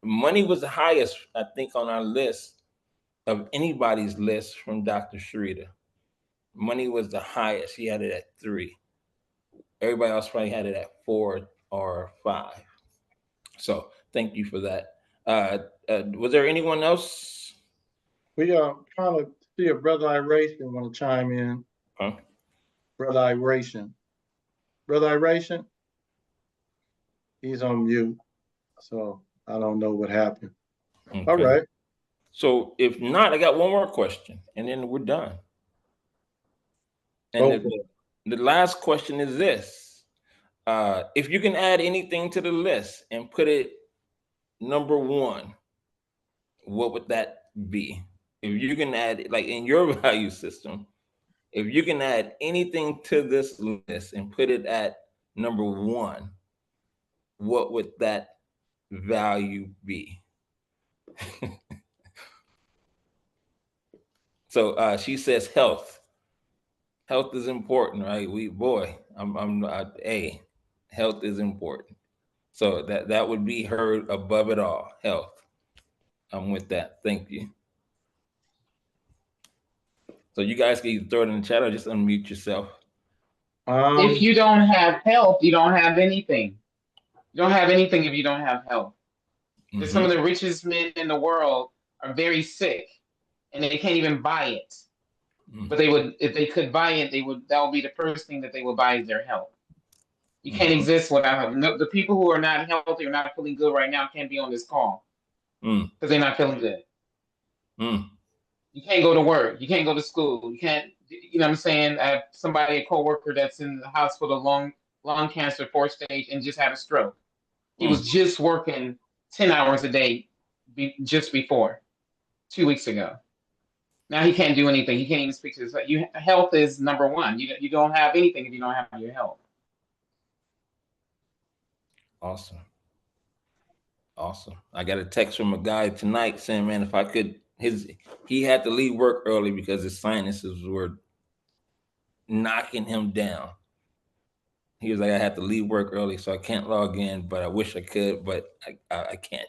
money was the highest, I think, on our list of anybody's list from Dr. Sharita. Money was the highest. He had it at 3. Everybody else probably had it at 4 or 5. So thank you for that. Was there anyone else? We trying to see if Brother Iration want to chime in. Huh? Brother Iration. Brother Iration? He's on mute. So I don't know what happened. Okay. All right. So if not, I got one more question and then we're done. And the last question is this. If you can add anything to the list and put it number 1, what would that be? If you can add, like in your value system, if you can add anything to this list and put it at number 1, what would that value be? So she says health. Health is important, right? Health is important. So that would be her above it all, health. I'm with that. Thank you. So you guys can either throw it in the chat or just unmute yourself. If you don't have health, you don't have anything. You don't have anything if you don't have health. Mm-hmm. Some of the richest men in the world are very sick and they can't even buy it. Mm-hmm. But they would, if they could buy it, that would be the first thing that they would buy is their health. You can't exist without health. No, the people who are not healthy or not feeling good right now can't be on this call because they're not feeling good. You can't go to work. You can't go to school. You can't, you know what I'm saying? I have a coworker that's in the hospital, lung cancer, 4th stage, and just had a stroke. He was just working 10 hours a day just before, 2 weeks ago. Now he can't do anything. He can't even speak to his health is number 1. You don't have anything if you don't have your health. Awesome. I got a text from a guy tonight saying, man, if I could, he had to leave work early because his sinuses were knocking him down. He was like, I had to leave work early, so I can't log in, but I wish I could, but I can't.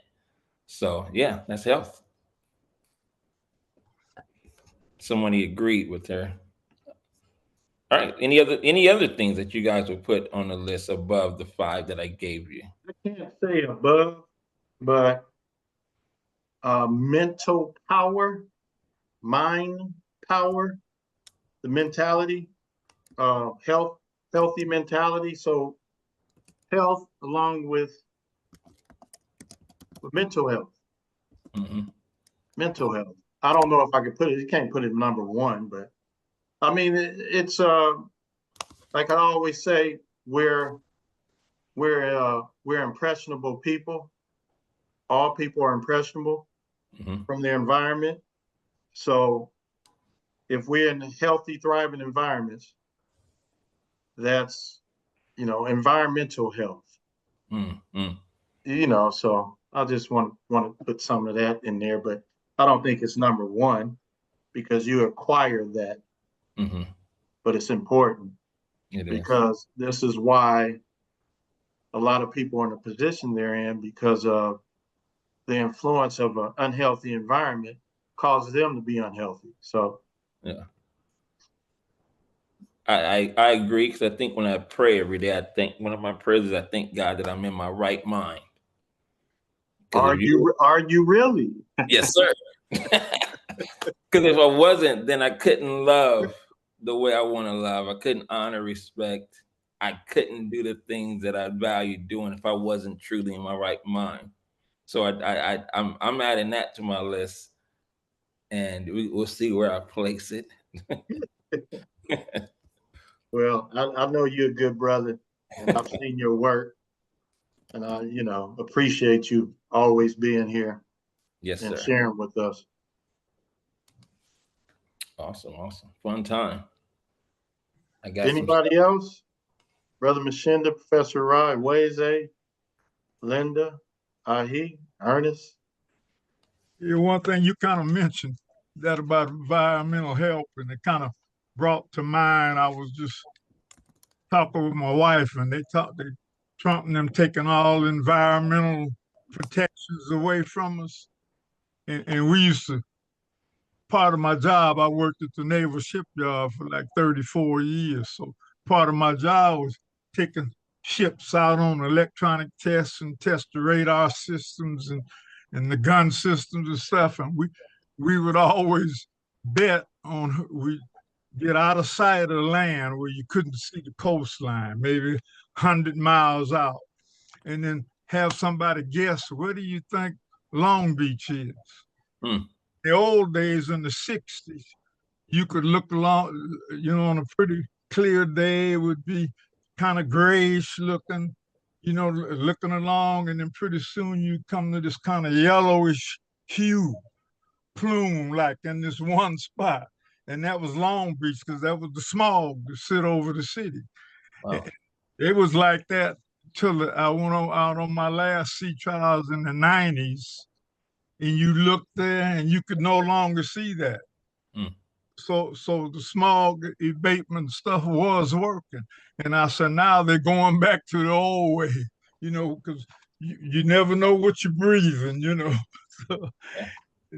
So yeah, that's health. Somebody agreed with her. All right. Any other things that you guys would put on the list above the 5 that I gave you? I can't say above, but mental power, mind power, the mentality, healthy mentality. So health along with mental health. Mm-hmm. Mental health. I don't know if I could put it. You can't put it number 1, but I mean it's like I always say, we're impressionable people. All people are impressionable from their environment. So if we're in healthy, thriving environments, that's, environmental health. So I just want to put some of that in there, but I don't think it's number 1 because you acquire that. But it's important because this is why a lot of people are in the position they're in, because of the influence of an unhealthy environment causes them to be unhealthy. So yeah, I agree, because I think when I pray every day, I think one of my prayers is I thank God that I'm in my right mind. Are you really? Yes, sir. Because if I wasn't, then I couldn't love the way I want to love. I couldn't honor, respect. I couldn't do the things that I value doing if I wasn't truly in my right mind. So I'm adding that to my list, and we'll see where I place it. Well, I know you're a good brother, and I've seen your work, and I, appreciate you always being here Yes, and sir. sharing with us. Awesome. Fun time. I got Anybody else? Brother Mshinda, Professor Rahh, Iweze, Lynda, Ernest. Yeah, one thing you kind of mentioned that about environmental help, and it kind of brought to mind. I was just talking with my wife, and they Trump and them taking all environmental protections away from us, and we used to. Part of my job, I worked at the Naval Shipyard for like 34 years. So part of my job was taking ships out on electronic tests and test the radar systems and the gun systems and stuff. And we would always bet on we get out of sight of the land where you couldn't see the coastline, maybe 100 miles out, and then have somebody guess, where do you think Long Beach is? The old days in the 60s, you could look along, on a pretty clear day, it would be kind of grayish looking, looking along, and then pretty soon you come to this kind of yellowish hue plume, like in this one spot. And that was Long Beach, because that was the smog that sit over the city. Wow. It was like that till I went out on my last sea trials in the 90s. And you look there and you could no longer see that. So the smog abatement stuff was working. And I said, now they're going back to the old way, because you never know what you're breathing, So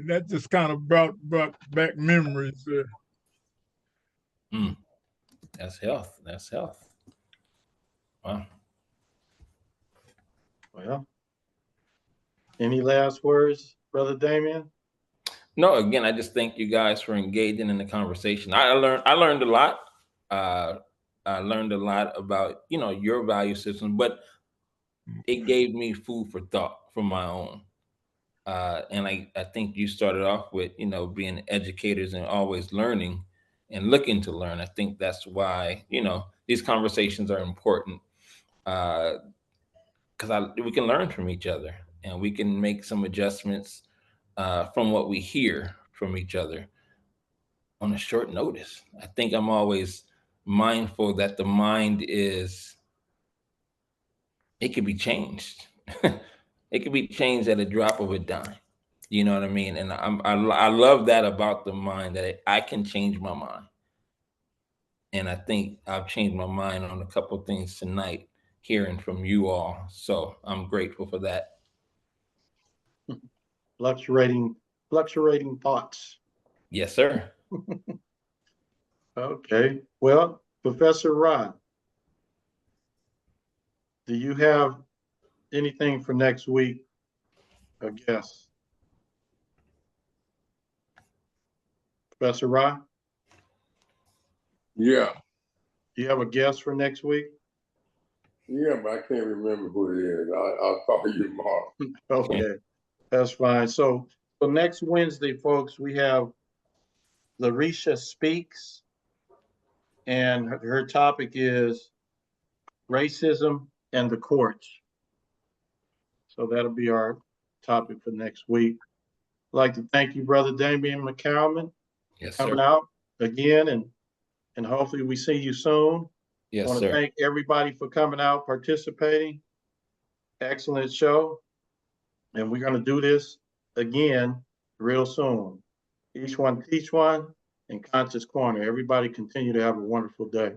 that just kind of brought back memories there. That's health. Wow. Well, any last words, Brother Damian? No, again, I just thank you guys for engaging in the conversation. I learned a lot. I learned a lot about, your value system, but it gave me food for thought for my own. And I think you started off with, being educators and always learning and looking to learn. I think that's why, these conversations are important, because we can learn from each other and we can make some adjustments from what we hear from each other on a short notice. I think I'm always mindful that the mind it can be changed. It can be changed at a drop of a dime. You know what I mean? And I love that about the mind, that I can change my mind. And I think I've changed my mind on a couple of things tonight, hearing from you all. So I'm grateful for that. Fluctuating thoughts. Yes, sir. Okay. Well, Professor Rahh, do you have anything for next week? I guess. Professor Rahh? Yeah. Do you have a guest for next week? Yeah, but I can't remember who it is. I'll call you tomorrow. Okay, that's fine. So next Wednesday, folks, we have Larisha Speaks, and her topic is racism and the courts. So that'll be our topic for next week. I'd like to thank you, Brother Damian McCalman, Yes, for coming sir. out again, and hopefully we see you soon. Yes, I want sir. to thank everybody for coming out, participating. Excellent show. And we're going to do this again real soon. Each one teach one, and Conscious Corner. Everybody continue to have a wonderful day.